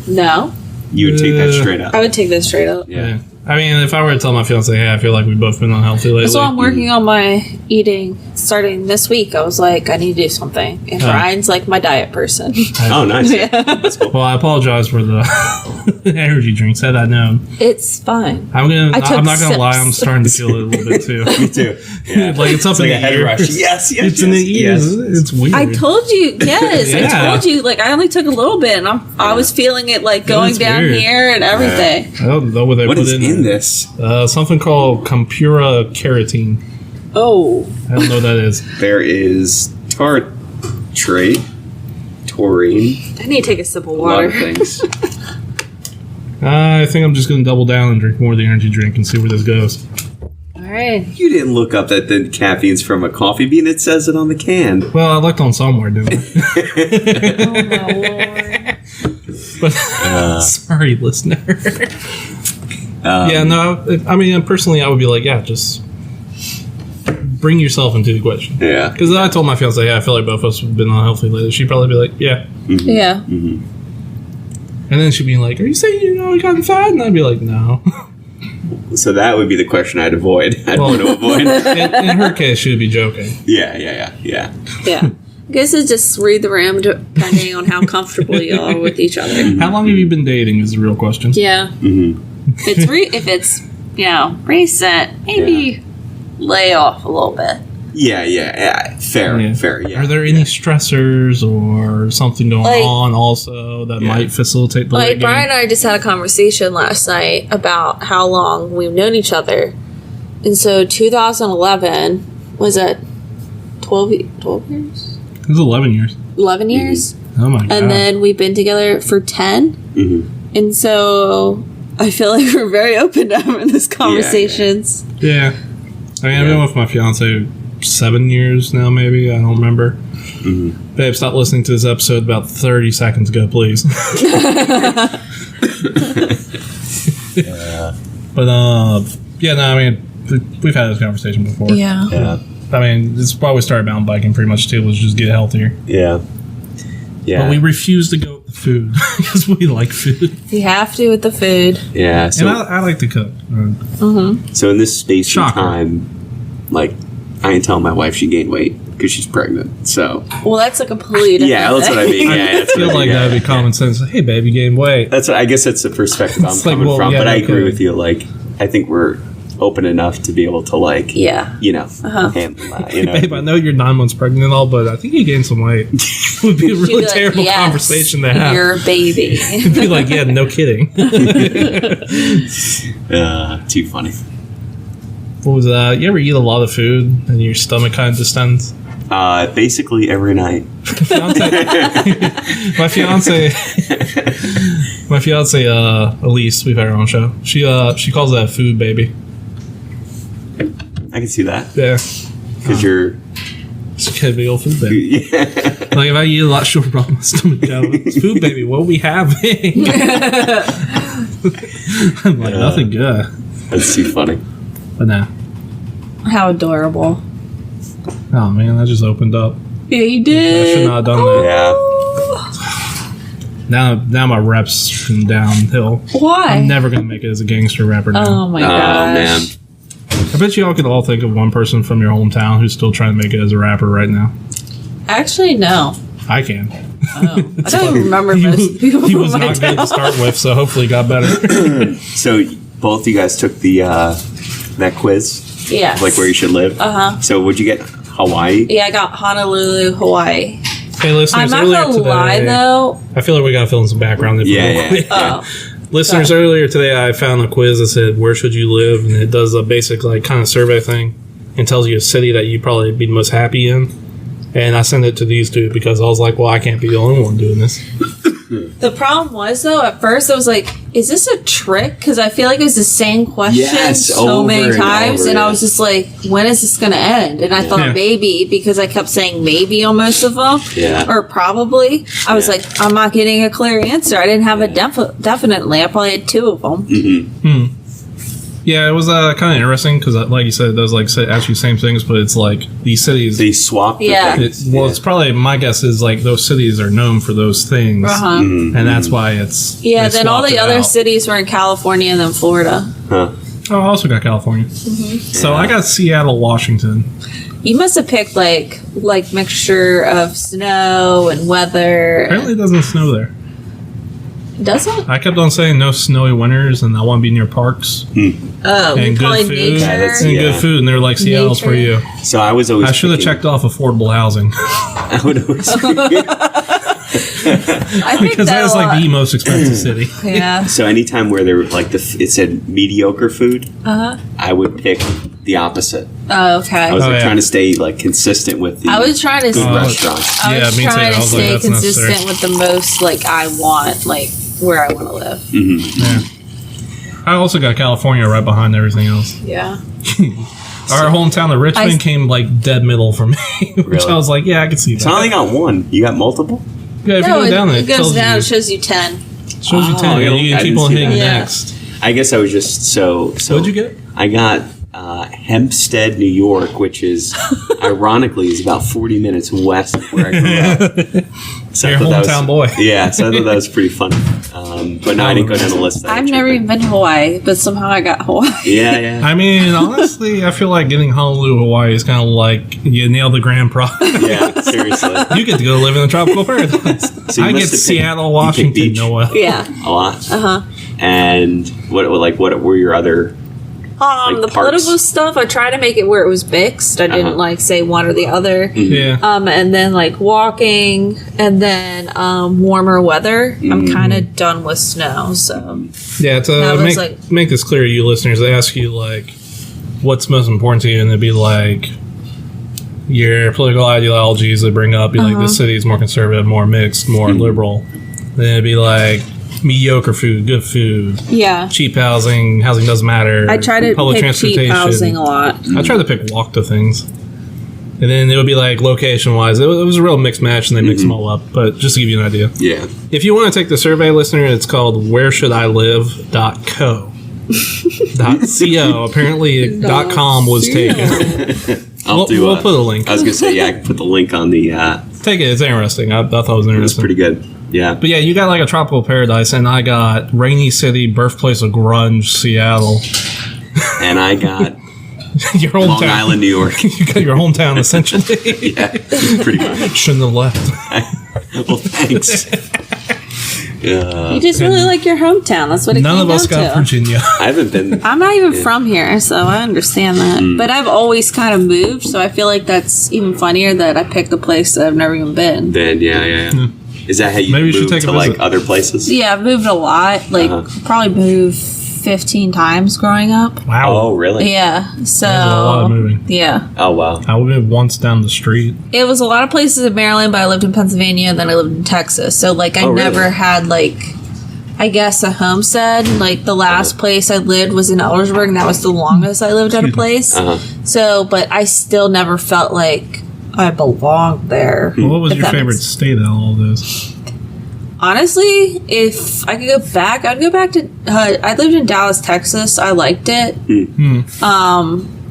No. You would take that straight up. I would take this straight up. Yeah. I mean, if I were to tell my fiance, hey, I feel like we've both been unhealthy lately. That's why I'm working on my eating starting this week. I was like, I need to do something. And Oh. Ryan's like my diet person. Oh, nice. Yeah. That's cool. Well, I apologize for the energy drinks. Had I known, It's fine. I'm took not gonna lie. I'm sips. starting to feel it a little bit too. Me too. Yeah. Like it's up It's in like the a head ears. rush. Yes. It's in the ears. It's weird. I told you, yes. Yeah. I told you, like I only took a little bit, and I was feeling it like going That's down weird. here and everything. I don't know what they What put is in, in there. this? Something called Compura Carotene. Oh, I don't know what that is. There is tartrate, taurine, I need to take a sip of a lot water. of things. I think I'm just gonna double down and drink more of the energy drink and see where this goes. All right. You didn't look up that the caffeine's from a coffee bean. It says it on the can. Well, I looked on somewhere, didn't I? Oh my lord. But sorry, listener. Yeah, no. I mean, personally, I would be like, yeah, just bring yourself into the equation. Yeah. Because I told my fiance, yeah, I feel like both of us have been unhealthy lately. She'd probably be like, yeah. Yeah. Mm-hmm. And then she'd be like, are you saying you gotten fat? And I'd be like, no. So that would be the question I'd avoid. I'd Well- want to avoid. In her case, she would be joking. Yeah. Yeah. I guess it's just read the room depending on how comfortable you are with each other. How long have you been dating is the real question. Yeah. Mm-hmm. If it's recent, maybe lay off a little bit. Yeah. Fair. Yeah. Fair. Yeah. Are there any stressors or something going Like- on also that Yeah. might facilitate the Like weight gain? Brian and I just had a conversation last night about how long we've known each other, and so 2011 was it 12 years, It was 11 years. 11 years, Oh my god. and then we've been together for 10, Mm-hmm. and so I feel like we're very open to having these conversations. Yeah. I mean, I've been with my fiance 7 years now, maybe. I don't remember. Mm-hmm. Babe, stop listening to this episode about 30 seconds ago, please. Yeah. But, yeah, no, I mean, we've had this conversation before. Yeah. Yeah. I mean, this is why we started mountain biking pretty much too, was just get healthier. Yeah. Yeah. But we refuse to go with the food because we like food. You have to with the food. Yeah. So, And I like to cook. so in this space Shocker. and time, like, I ain't telling my wife she gained weight because she's pregnant. So Well, that's a completely different yeah, that's what I mean. Yeah, I that's feel what I like mean. that would be common sense. Hey, babe, you gained weight. That's what, I guess that's the perspective I'm It's like, coming well, from. yeah, But I okay. agree with you. Like, I think we're open enough to be able to, like, Yeah. you know, Uh-huh. handle that. You Hey, know, babe, I know you're 9 months pregnant and all, but I think you gained some weight. It would be a She'd really be like, terrible "Yes, conversation to have. You're a baby. It'd be like, yeah, no kidding. too funny. What was that? You ever eat a lot of food and your stomach kind of distends? Basically every night. My fiance, Elise, we've had her on show. She calls that food baby. I can see that. Yeah. Because you're... It's a big old food baby. Yeah. Like, if I eat a lot short of my stomach down, it's food baby, what are we having? I'm like, nothing good. That's too funny. But nah. How adorable. Oh, man, that just opened up. Yeah, you I did. should not have done that. Yeah. Now my reps downhill. Why? I'm never going to make it as a gangster rapper now. Oh my Oh, gosh. man. I bet you all could all think of one person from your hometown who's still trying to make it as a rapper right now. Actually, no. I can. Oh. I don't even remember most people He from was my not good to town. start with, so hopefully he got better. So both of you guys took the that quiz, Yes. like where you should live. Uh-huh. So would you get Hawaii? Yeah, I got Honolulu, Hawaii. Hey, listeners, I'm not earlier gonna today, lie, though. I feel like we got to fill in some background info. Yeah, real yeah. quick. Oh. Listeners, earlier today I found a quiz that said, where should you live? And it does a basic like kind of survey thing and tells you a city that you'd probably be most happy in. And I sent it to these two because I was like, well, I can't be the only one doing this. The problem was, though, at first I was like, is this a trick? Because I feel like it was the same question Yes, so over many and times. over, And I yeah. was just like, when is this going to end? And I thought Yeah. maybe, because I kept saying maybe on most of them. Yeah. Or probably. I was Yeah. like, I'm not getting a clear answer. I didn't have a definitely. I probably had two of them. Yeah, it was kind of interesting because, like you said, it does like say actually same things, but it's like these cities. They swapped. the Yeah. things. It's probably my guess is like those cities are known for those things, Uh-huh. and that's why it's Yeah, they then all swapped the it other out. cities were in California and then Florida. Huh. Oh, I also got California, so I got Seattle, Washington. You must have picked like mixture of snow and weather. Apparently, it doesn't snow there. Doesn't? I kept on saying no snowy winters, and I want to be near parks Oh, and probably good food, nature. Yeah, that's- and Yeah. good food, and they're like Seattle's for you. Nature. So I was always. I should have thinking- checked off affordable housing I would always. I think because that is like the most expensive city. Yeah. So anytime where there were like it said mediocre food, I would pick the opposite. Oh, okay. I was Oh, like yeah. trying to stay like consistent with the I was trying to. good Oh, restaurants. I was Yeah, me too. trying I to was like, stay that's consistent necessary. with the most like I want, like where I want to live. Yeah. I also got California right behind everything else. Yeah. Our hometown of Richmond I- came like dead middle for me, which Really? I was like, yeah, I can see that. So I only got one. You got multiple? Yeah, if you go down there, it goes tells down. you, It shows you 10. shows you Oh, 10. yeah, and you I can keep didn't on see hitting that. Yeah. next. I guess I was just so. What'd you get? I got Hempstead, New York, which is ironically is about 40 minutes west of where I grew up. So I Your thought that hometown was, boy. Yeah, so I thought that was pretty funny. But no, I didn't go down the list. I've never even been to Hawaii, but somehow I got Hawaii. Yeah, yeah. I mean, honestly, I feel like getting Honolulu, Hawaii is kind of like you nailed the grand prize. Yeah, seriously. You get to go live in a tropical paradise. So you I must get have Seattle, you Washington, picked beach? Noah. Yeah. A lot. Uh huh. And what were your other? Like The parks. political stuff, I tried to make it where it was mixed. I didn't like say one or the other. Yeah. And then like walking, and then warmer weather. I'm kind of done with snow, so Yeah, to That was make this clear to you listeners, they ask you, like, what's most important to you, and it'd be like your political ideologies they bring up, be like, this city is more conservative, more mixed, more liberal. Then it'd be like mediocre food, good food, yeah. cheap housing doesn't matter. I try to public pick cheap housing a lot. I try to pick walk to things. And then it would be like location wise. It was a real mixed match and they mixed them all up. But just to give you an idea. Yeah. If you want to take the survey, listener, it's called whereshouldilive.co. .co. Apparently .com was taken. We'll put a link. I was gonna say I can put the link on the. Take it. It's interesting. I thought it was It was interesting. pretty good. Yeah. But yeah, you got like a tropical paradise, and I got rainy city, birthplace of grunge, Seattle. And I got Your hometown. Long Island, New York. You got your hometown essentially. Yeah, pretty much. Shouldn't have left. Well, thanks. You just really like your hometown. That's what it None came of us down got to. Virginia. I haven't been. I'm not even from here, so I understand that. But I've always kind of moved, so I feel like that's even funnier that I picked a place that I've never even been. Then yeah. Is that how you Maybe you should moved take a to like visit. other places? Yeah, I've moved a lot. Like, probably moved 15 times growing up. Wow. Oh, really? Yeah, so. That's a lot of moving. Yeah. Oh, wow. I lived once down the street. It was a lot of places in Maryland, but I lived in Pennsylvania and then I lived in Texas. So, like, I Oh, really? never had, like, I guess, a homestead. Like, the last place I lived was in Eldersburg, and that was the longest I lived at a place. So, but I still never felt like I belonged there. Well, what was if your that favorite makes- state out of all this? Honestly, if I could go back, I'd go back to. I lived in Dallas, Texas. I liked it.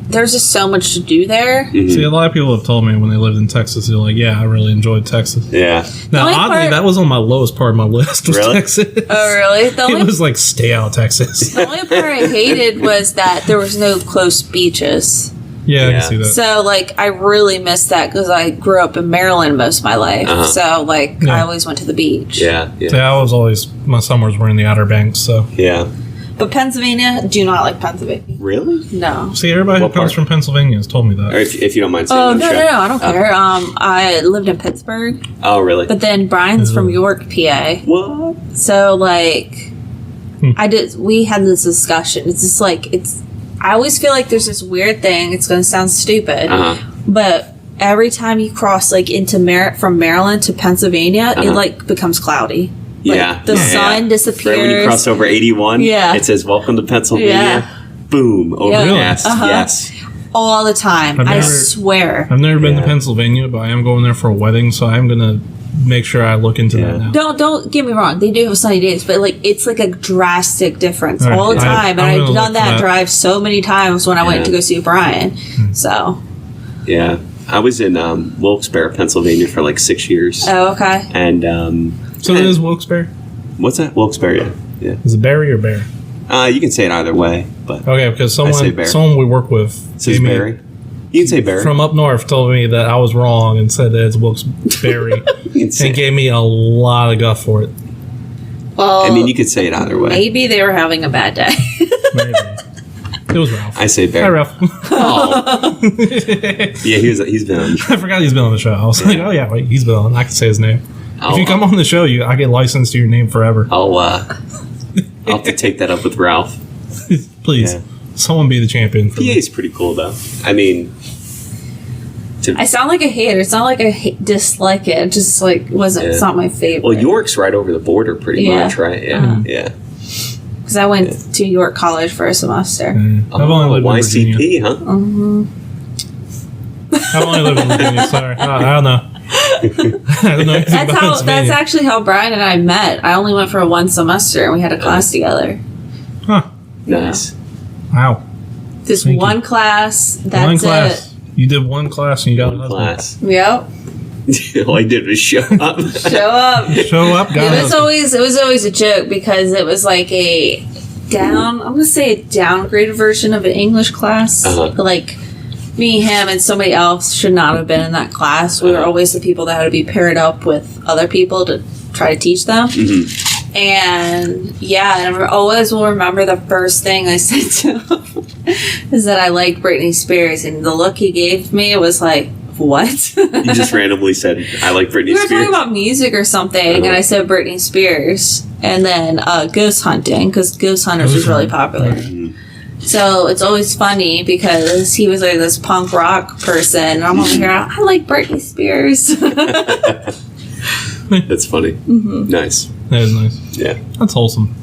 There's just so much to do there. See, a lot of people have told me when they lived in Texas, they're like, yeah, I really enjoyed Texas. Yeah. Now, only oddly, part- that was on my lowest part of my list, was Really? Texas. Oh, really? The It only, was like, stay out of Texas. the only part I hated was that there was no close beaches. Yeah, I Yeah. can see that. So, like, I really missed that because I grew up in Maryland most of my life. So, like, Yeah. I always went to the beach. Yeah. See, Yeah. I was always, my summers were in the Outer Banks, so. Yeah. But Pennsylvania, do not like Pennsylvania. Really? No. See, everybody who What comes part? from Pennsylvania has told me that. Or if you don't mind saying Oh, on no, the no, show. no, I don't care. I lived in Pittsburgh, Oh, really? but then Brian's from York, PA. What? So, like, we had this discussion. It's just like, I always feel like there's this weird thing. It's going to sound stupid, but every time you cross, like, from Maryland to Pennsylvania, it, like, becomes cloudy. Like, Yeah. the Yeah, sun yeah. disappears. Right when you cross over 81, Yeah. it says, welcome to Pennsylvania. Yeah. Boom. Overcast. Uh-huh. Yes. all the time. I've I never- swear. I've never been to Yeah. Pennsylvania, but I am going there for a wedding, so I'm going to make sure I look into that now. Don't get me wrong. They do have sunny days, but like it's like a drastic difference All right. all the time. I'm And gonna I've done look that for that. drive so many times when I went Yeah. to go see Brian. So, Yeah. I was in Wilkes-Barre, Pennsylvania for like 6 years. oh, okay. And So it is Wilkes-Barre? what's that? Wilkes-Barre, yeah. Is it Barry or Bear? You can say it either way, but Okay, because say Bear. someone we work with it says gave me- Barry. You can say Barry. from up north told me that I was wrong and said that it's Wilkes-Barre You can say and it. gave me a lot of guff for it. Well, I mean, you could say it either way. maybe they were having a bad day. Maybe. It was Ralph. I say Hi, Barry. Ralph. Oh. Yeah, he's been on. I forgot he's been on the show. I was like, oh yeah, wait, he's been on. I can say his name. Oh, If you come on the show, I get licensed to your name forever. I'll have to take that up with Ralph. Please, Yeah. someone be the champion for PA me. is pretty cool though. I mean, I sound like a hater. It's not like I dislike it. It just like wasn't. It's Yeah. not my favorite. well, York's right over the border, pretty Yeah. much, right? Yeah, Uh-huh. yeah. because I went to York College for a semester. I've only lived in Virginia. YCP, huh? I've only lived in Virginia. Sorry, I don't know. I don't know anything That's about how. That's Pennsylvania. actually how Brian and I met. I only went for one semester, and we had a class together. Huh. Nice. Wow. This Thank one you. class. That's One class. You did one class and you got a One husband. class. it. Yep. All I did was show up. Show up. Show up, got a It was husband. always a joke because it was like a I'm gonna say a downgraded version of an English class. Uh-huh. But like me, him, and somebody else should not have been in that class. We were always the people that had to be paired up with other people to try to teach them. And yeah, and I always will remember the first thing I said to him is that I like Britney Spears, and the look he gave me was like, "What?" You just randomly said, "I like Britney We were Spears." talking about music or something, and I said Britney Spears, and then ghost hunting, because Ghost Hunters was really popular. So it's always funny because he was like this punk rock person, and I'm over here, I like Britney Spears. That's funny. Mm-hmm. Nice. That is nice. Yeah. That's wholesome.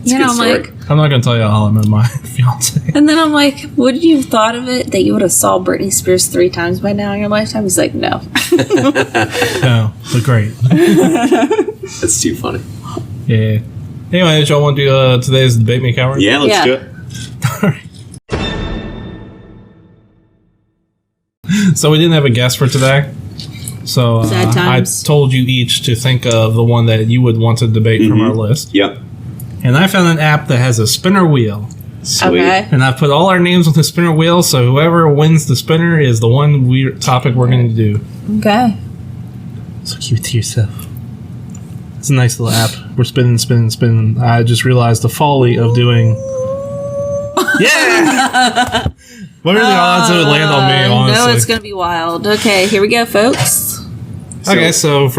It's a You know, good I'm story. like, I'm not going to tell you how I met my fiance. and then I'm like, would you have thought of it that you would have saw Britney Spears 3 times by now in your lifetime? He's like, no. No, but great. That's too funny. Yeah. Anyway, y'all want to do today's Debate Me Coward? Yeah, let's Yeah. do it. So we didn't have a guest for today. So Sad I times. told you each to think of the one that you would want to debate from our list. Yep. And I found an app that has a spinner wheel. Sweet. Okay. And I put all our names on the spinner wheel, so whoever wins the spinner is the one topic we're going to do. Okay. So keep it to yourself. It's a nice little app. We're spinning. I just realized the folly of doing... Yeah! What are the odds it would land on me, honestly? No, it's going to be wild. Okay, here we go, folks. Okay, so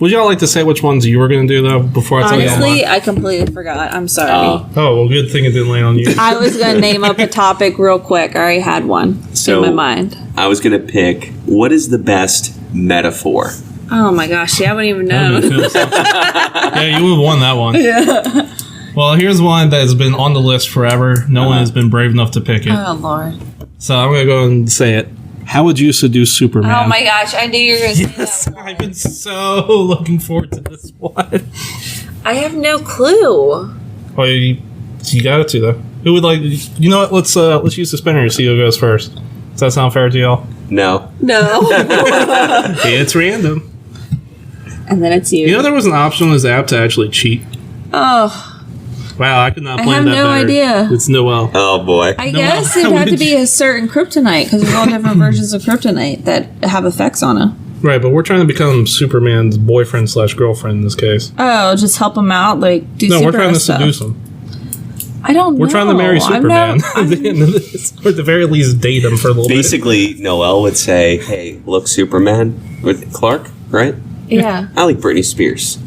would y'all like to say which ones you were going to do, though, before I tell you all Honestly, mine? I completely forgot. I'm sorry. Oh, well, good thing it didn't land on you. I was going to name up a topic real quick. I already had one So- in my mind. I was going to pick, what is the best metaphor Oh my gosh, I haven't even That known. would've been cool. Yeah, you would have won that one. Yeah. Well, here's one that has been on the list forever. No one has been brave enough to pick it. Oh Lord. So I'm going to go and say it. How would you seduce Superman? Oh my gosh, I knew you were going to Yes, say that. I've been so looking forward to this one. I have no clue. Oh, you got it too, though. Who would like? You know what? Let's use the spinner to see who goes first. Does that sound fair to y'all? No. No. It's random. And then it's you. You know, there was an option on this app to actually cheat. Oh, Wow, I could not I plan have that no better. idea. It's Noelle. Oh boy. I No, guess I it'd have to would- be a certain kryptonite because there's all different versions of kryptonite that have effects on it. Right, but we're trying to become Superman's boyfriend / girlfriend in this case. Oh, just help him out, like do No, we're super trying to stuff. seduce him. I don't know. We're trying to marry I'm Superman not- at the end of this, or at the very least date him for a little Basically, Noelle would say, "Hey, look, Superman with Clark, right? Yeah. I like Britney Spears."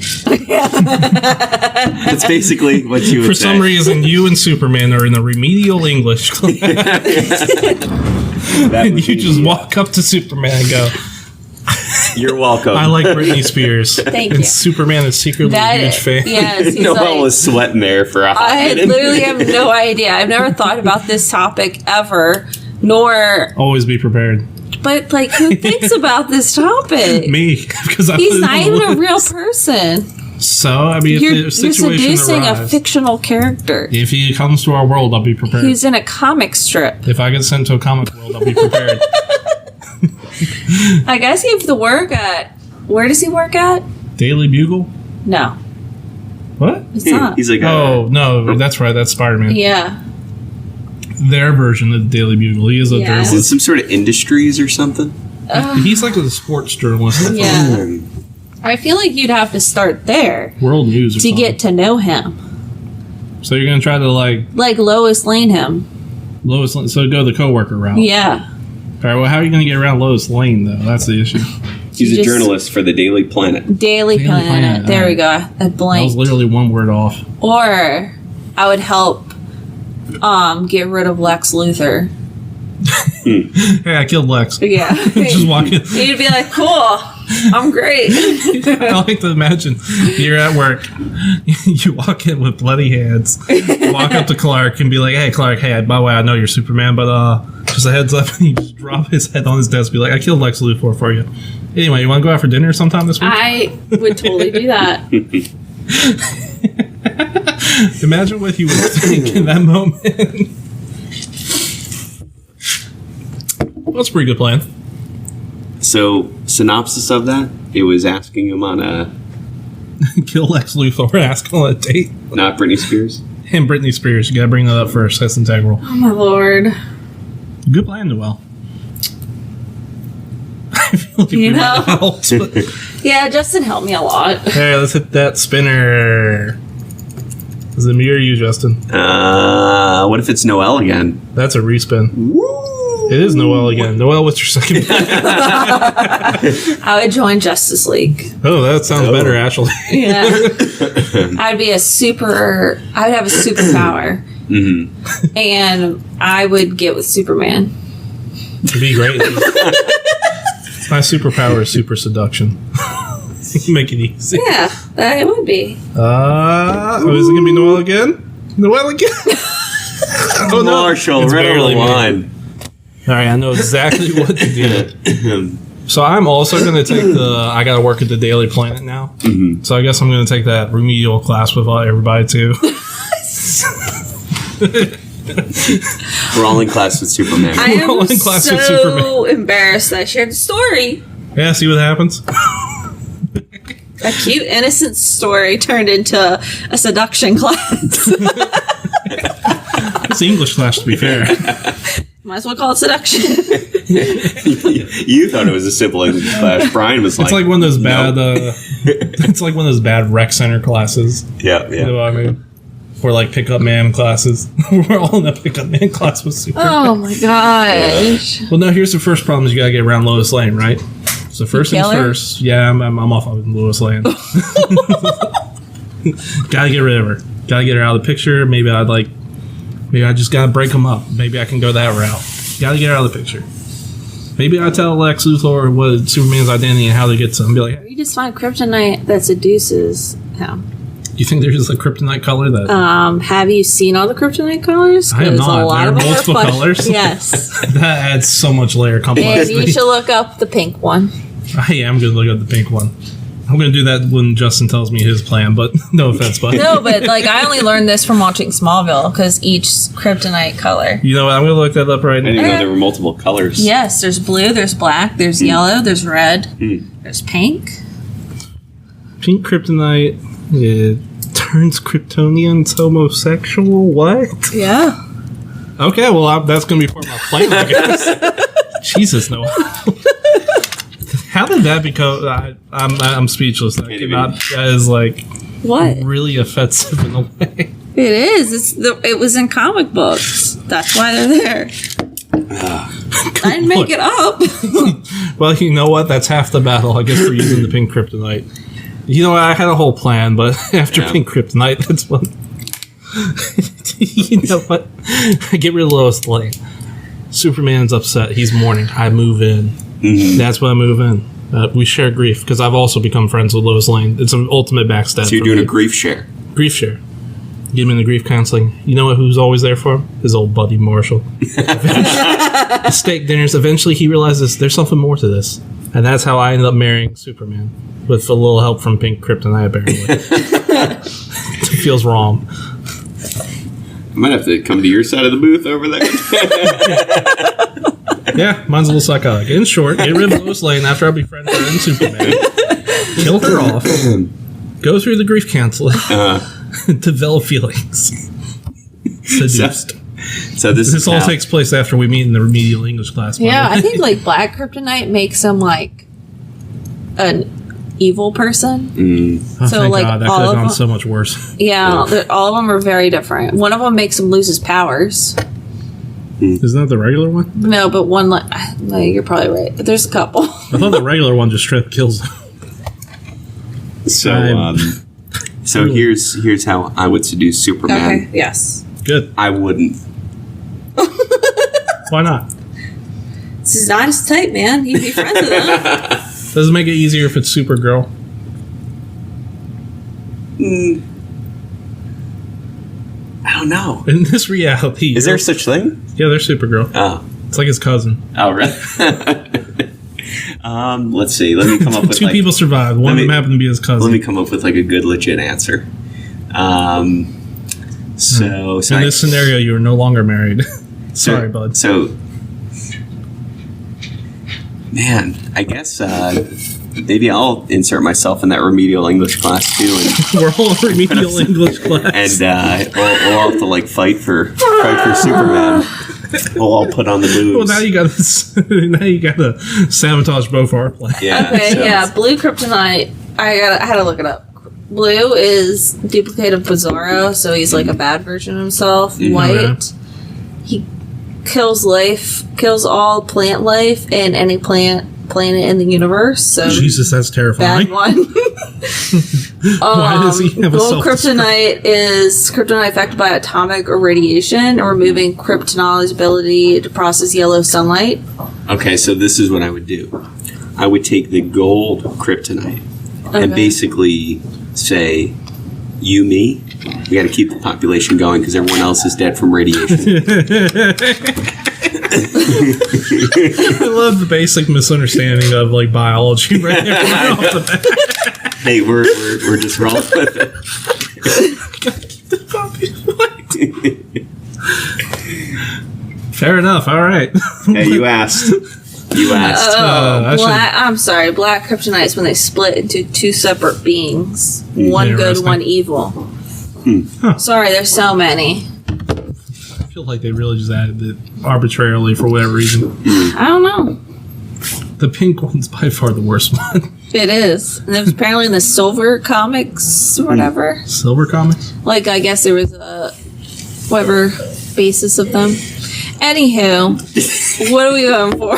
That's basically what you bit. would For say. some reason, you and Superman are in the remedial English class, That and would you be- just walk up to Superman and go, You're welcome. "I like Britney Spears." Thank and you. Superman is secretly a huge fan. Yes, he's Noelle like, was sweating there for a hot I minute. literally have no idea. I've never thought about this topic ever, nor. Always be prepared. But like, who thinks about this topic? Me, because I He's put it not on the even a list. real person. So I mean, You're, if the you're situation seducing a arrives, fictional character. if he comes to our world, I'll be prepared. He's in a comic strip. If I get sent to a comic world, I'll be prepared. I guess he has to work at. Where does he work at? Daily Bugle? No, What? it's not. He's like, Oh no, that's right. That's Spider-Man. Yeah. Their version of the Daily Bugle. He is a Yeah. is it journalist. some sort of industries or something? He's like a sports journalist. Yeah. I feel like you'd have to start there World News. Or to something. get to know him. So you're gonna try to like Like Lois Lane him. Lois. So go the coworker route. Yeah. All right. Well, how are you gonna get around Lois Lane though? That's the issue. He's You a just- journalist for the Daily Planet. Daily Daily Planet. Planet, There we alright. go. A That was blank. literally one word off. Or I would help get rid of Lex Luthor. Hey, I killed Lex. Yeah. Just walk in. You'd be like, cool. I'm great. I like to imagine you're at work, you walk in with bloody hands, walk up to Clark and be like, "Hey, Clark, hey, by the way, I know you're Superman, but just a heads up." And you just drop his head on his desk, be like, "I killed Lex Luthor for you." Anyway, you want to go out for dinner sometime this week? I would totally do that. Imagine what he would think in that moment. That's a pretty good plan. So, synopsis of that, it was asking him on a, Kill Lex Luthor and ask him on a date. not Britney Spears. And Britney Spears, you gotta bring that up first. That's integral. Oh my lord. Good plan, Noelle. I feel like You we might know? have helped, but- Yeah, Justin helped me a lot. Hey, let's hit that spinner. Is it me or you, Justin? What if it's Noelle again? That's a respin. It is Noelle again. Noelle, what's your second pick? I would join Justice League. Oh, that sounds better, actually. Yeah. I'd be I would have a superpower. Mm-hmm. And I would get with Superman. It'd be great. My superpower is super seduction. You can make it easy. Yeah, that would be. Is it going to be Noelle again? Noelle again? Oh, no. Marshall, It's right on barely the me. line. All right, I know exactly what to do. So I'm also going to take I got to work at the Daily Planet now. Mm-hmm. So I guess I'm going to take that remedial class with everybody too. We're all in class with Superman. I all am in class with so Superman. embarrassed that I shared the story. Yeah, see what happens? A cute, innocent story turned into a seduction class. It's English class, to be fair. Might as well call it seduction. You thought it was a simple English class. Brian was like, It's like one of those bad. "Nope." It's like one of those bad rec center classes. Yeah, You yeah. know what I mean? Or like pickup man classes. We're all in a pickup man class with Superman. Oh my gosh. Well, no. Here's the first problem: is you gotta get around Lois Lane, right? So first things kill her? first. Yeah, I'm off of Lois Lane. Gotta get rid of her. Gotta get her out of the picture. Maybe I just gotta break them up. Maybe I can go that route. Gotta get her out of the picture. Maybe I tell Lex Luthor what Superman's identity and how to get to him. Be like, You just find kryptonite that seduces him. you think there's a kryptonite color that... Have you seen all the kryptonite colors? I have 'Cause not. A lot There of are them multiple fun. colors? Yes. that adds so much layer And complexity. you should look up the pink one. I am going to look at the pink one. I'm going to do that when Justin tells me his plan, but no offense, bud. No, but like I only learned this from watching Smallville because each kryptonite color. You know what? I'm going to look that up right I didn't now. know there were multiple colors. Yes, there's blue, there's black, there's yellow, there's red, there's pink. Pink kryptonite, it turns Kryptonians homosexual? What? Yeah. Okay, well, that's going to be part of my plan, I guess. Jesus, no. How did that become... I'm speechless. That is, like, What? really offensive in a way. It is. It was in comic books. That's why they're there. I didn't make it up. Well, you know what? That's half the battle, I guess, for using the pink kryptonite. You know what? I had a whole plan, but after pink kryptonite, that's what... You know what? I get rid of Lois Lane. Superman's upset. He's mourning. I move in. That's when I move in. We share grief, because I've also become friends with Lois Lane. It's an ultimate backstab. So you're doing a grief share. Grief share. Get him into grief counseling. You know who's always there for him? His old buddy Marshall. The steak dinners. Eventually he realizes there's something more to this. And that's how I ended up marrying Superman. With a little help from pink kryptonite, apparently. It feels wrong. I might have to come to your side of the booth over there. Yeah, mine's a little psychotic. In short, get rid of Lois Lane after I befriend her and Superman. Kill her off. Go through the grief counseling. Develop feelings. Seduced. So this all takes place after we meet in the remedial English class. Yeah, I think like black kryptonite makes him like an evil person. Oh, So, thank like, God, that all could have of gone them- so much worse. Yeah, all of them are very different. One of them makes him lose his powers. Isn't that the regular one? No, but one like no, you're probably right. But there's a couple. I thought the regular one just straight kills them. So here's how I would seduce Superman. Okay. Yes. Good. I wouldn't. Why not? This is not his type, man. He'd be friends with them. Does it make it easier if it's Supergirl? I don't know. In this reality... Is there such thing? Yeah, there's Supergirl. Oh. It's like his cousin. Oh, really? Let's see. Let me come up with Two people survived. One of them happened to be his cousin. Let me come up with like a good legit answer. In this scenario, you are no longer married. Sorry, bud. So, man, I guess maybe I'll insert myself in that remedial English class too, and We're all in remedial English class. and we'll have to like fight for Superman. We'll all put on the booze. Well, now you gotta sabotage both our plans. Yeah. Okay, so- yeah, blue kryptonite. I had to look it up. Blue is duplicate of Bizarro, so he's like a bad version of himself. White, he kills all plant life and any planet in the universe. So Jesus, that's terrifying. bad one. Why does he have a gold self-description? kryptonite is kryptonite affected by atomic irradiation, removing kryptonite's ability to process yellow sunlight. Okay, so this is what I would do. I would take the gold kryptonite and basically say, you, me, we got to keep the population going because everyone else is dead from radiation. I love the basic misunderstanding of like biology right there. Right off the bat. Hey, we're just rolling with it. Fair enough. All right. Yeah, you asked. Black kryptonite is when they split into two separate beings. One good, Interesting. one evil. Sorry, there's so many. I feel like they really just added it arbitrarily for whatever reason. I don't know. The pink one's by far the worst one. It is. And it was apparently in the Silver comics or whatever. Silver Comics? Like, I guess there was a whatever basis of them. Anywho, what are we going for?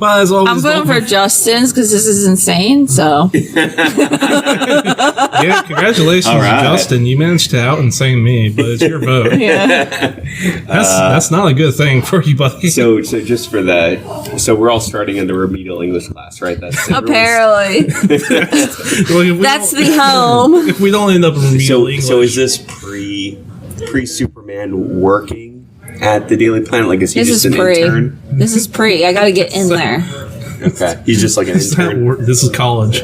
Well, as always, I'm voting for Justin's because this is insane. So yeah, congratulations, All right. Justin. You managed to out insane me, but it's your vote. yeah, That's not a good thing for you, buddy. So just for so we're all starting in the remedial English class, right? That's apparently Well, if we that's don't- the home. If we don't end up in remedial English, So is this pre Superman working at the Daily Planet? Like, is he This just is an pre. intern? This is pre. I got to get in there. Okay, he's just like an Is that intern. this is college.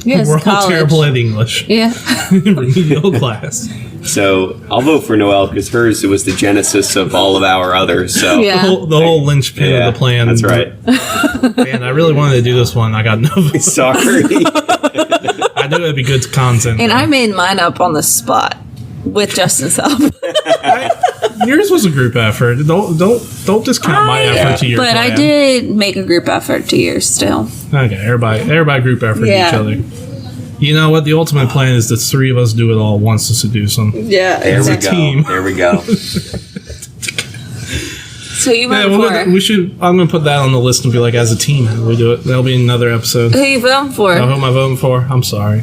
Yes, We're all college. terrible at English. Yeah. Remedial class. So I'll vote for Noelle because hers was the genesis of all of our others. So Yeah. The whole linchpin Yeah, of the plan. That's right. Man, I really wanted to do this one. I got no votes. Sorry. I knew it'd be good content. And I made mine up on the spot with Justin's help. Yours was a group effort. Don't discount my effort to your But I plan. did make a group effort to yours still. Okay, everybody group effort Yeah. each other. You know what? The ultimate plan is the three of us do it all once to seduce them. Yeah. There we go. team. There we go. So you Yeah, voted for. we should. I'm gonna put that on the list and be like, as a team, how do we do it? That'll be another episode. Who you voting for? Who am I voting for? I'm sorry.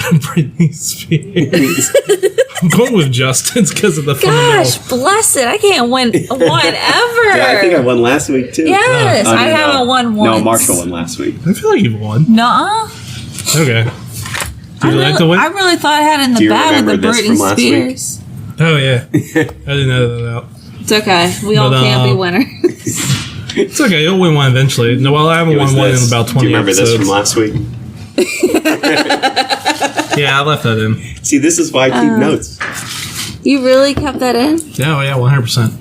Britney Spears. I'm going with Justin's because of the Gosh, fundamental. bless it. I can't win one ever. Yeah, I think I won last week too. Yes, Oh, no, I no. haven't won once. No, Marshall won last week. I feel like you've won. Nuh-uh. Okay. Do you like to win? I really thought I had it in Do the you bag with the remember this Britney from last week? Spears. Oh yeah. I didn't know that out. It's okay. We all But, can't be winners. It's okay. You'll win one eventually. No, well, I haven't It was won one in this. about 20 Do you remember episodes. this from last week? Yeah, I left that in. See, this is why I keep notes. You really kept that in? Yeah, 100%.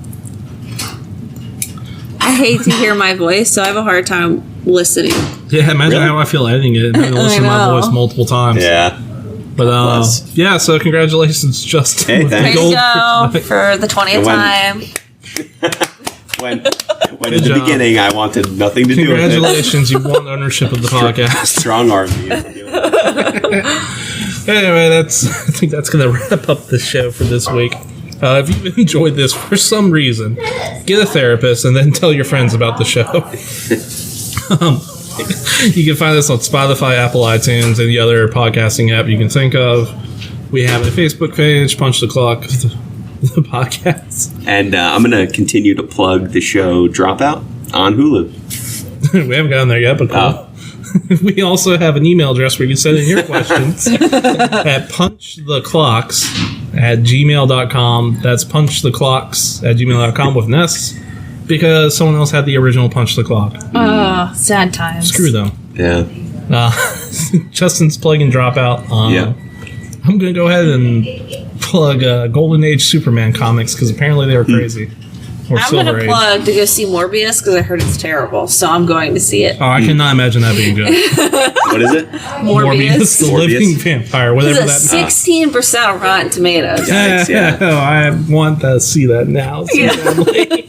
I hate to hear my voice, so I have a hard time listening. Yeah, imagine Really? how I feel editing it and having to listen to my know. voice multiple times. Yeah. But Bless. yeah, so congratulations, Justin. Hey, with the thanks. Way to gold go for the 20th And when- time. When Good in the job. beginning I wanted nothing to do with it. Congratulations, you won ownership of the podcast. Strong arm me. into doing it. Anyway, I think that's going to wrap up the show for this week. If you've enjoyed this for some reason, get a therapist and then tell your friends about the show. You can find us on Spotify, Apple, iTunes, any other podcasting app you can think of. We have a Facebook page, Punch the Clock, the podcast. And I'm going to continue to plug the show Dropout on Hulu. We haven't gotten there yet, but cool. We also have an email address where you can send in your questions at punchtheclocks@gmail.com. That's punchtheclocks@gmail.com with an S, because someone else had the original Punch the Clock. Oh, sad times. Screw them. Yeah. Justin's plugging Dropout. Yeah. I'm going to go ahead and plug Golden Age Superman comics because apparently they were crazy. Or I'm Silver going to Age. plug to go see Morbius because I heard it's terrible. So I'm going to see it. Oh, I cannot imagine that being good. What is it? Morbius. the living vampire, whatever that It's means. a 16% Rotten Tomatoes. Yikes, yeah. I want to see that now. So badly.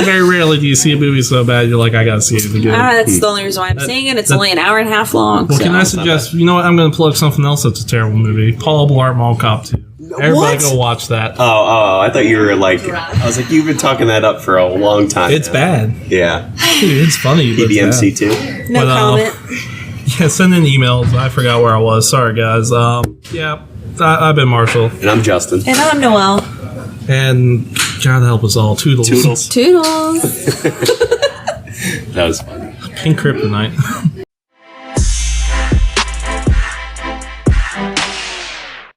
Very rarely do you see a movie so bad you're like, I gotta see it again. That's the only reason why I'm seeing it. It's only an hour and a half long. Well, so. can I suggest? You know what? I'm going to plug something else that's a terrible movie. Paul Blart Mall Cop 2. Everybody What? go watch that. Oh, I thought you were like, I was like, you've been talking that up for a long time. It's now. bad. Yeah. Dude, it's funny. But it's PDMC bad. too. No but, comment. Yeah, send in emails. I forgot where I was. Sorry, guys. Yeah, I've been Marshall. And I'm Justin. And I'm Noelle. And God help us all. Toodles. Toodles. Toodles. That was funny. Pink Kryptonite.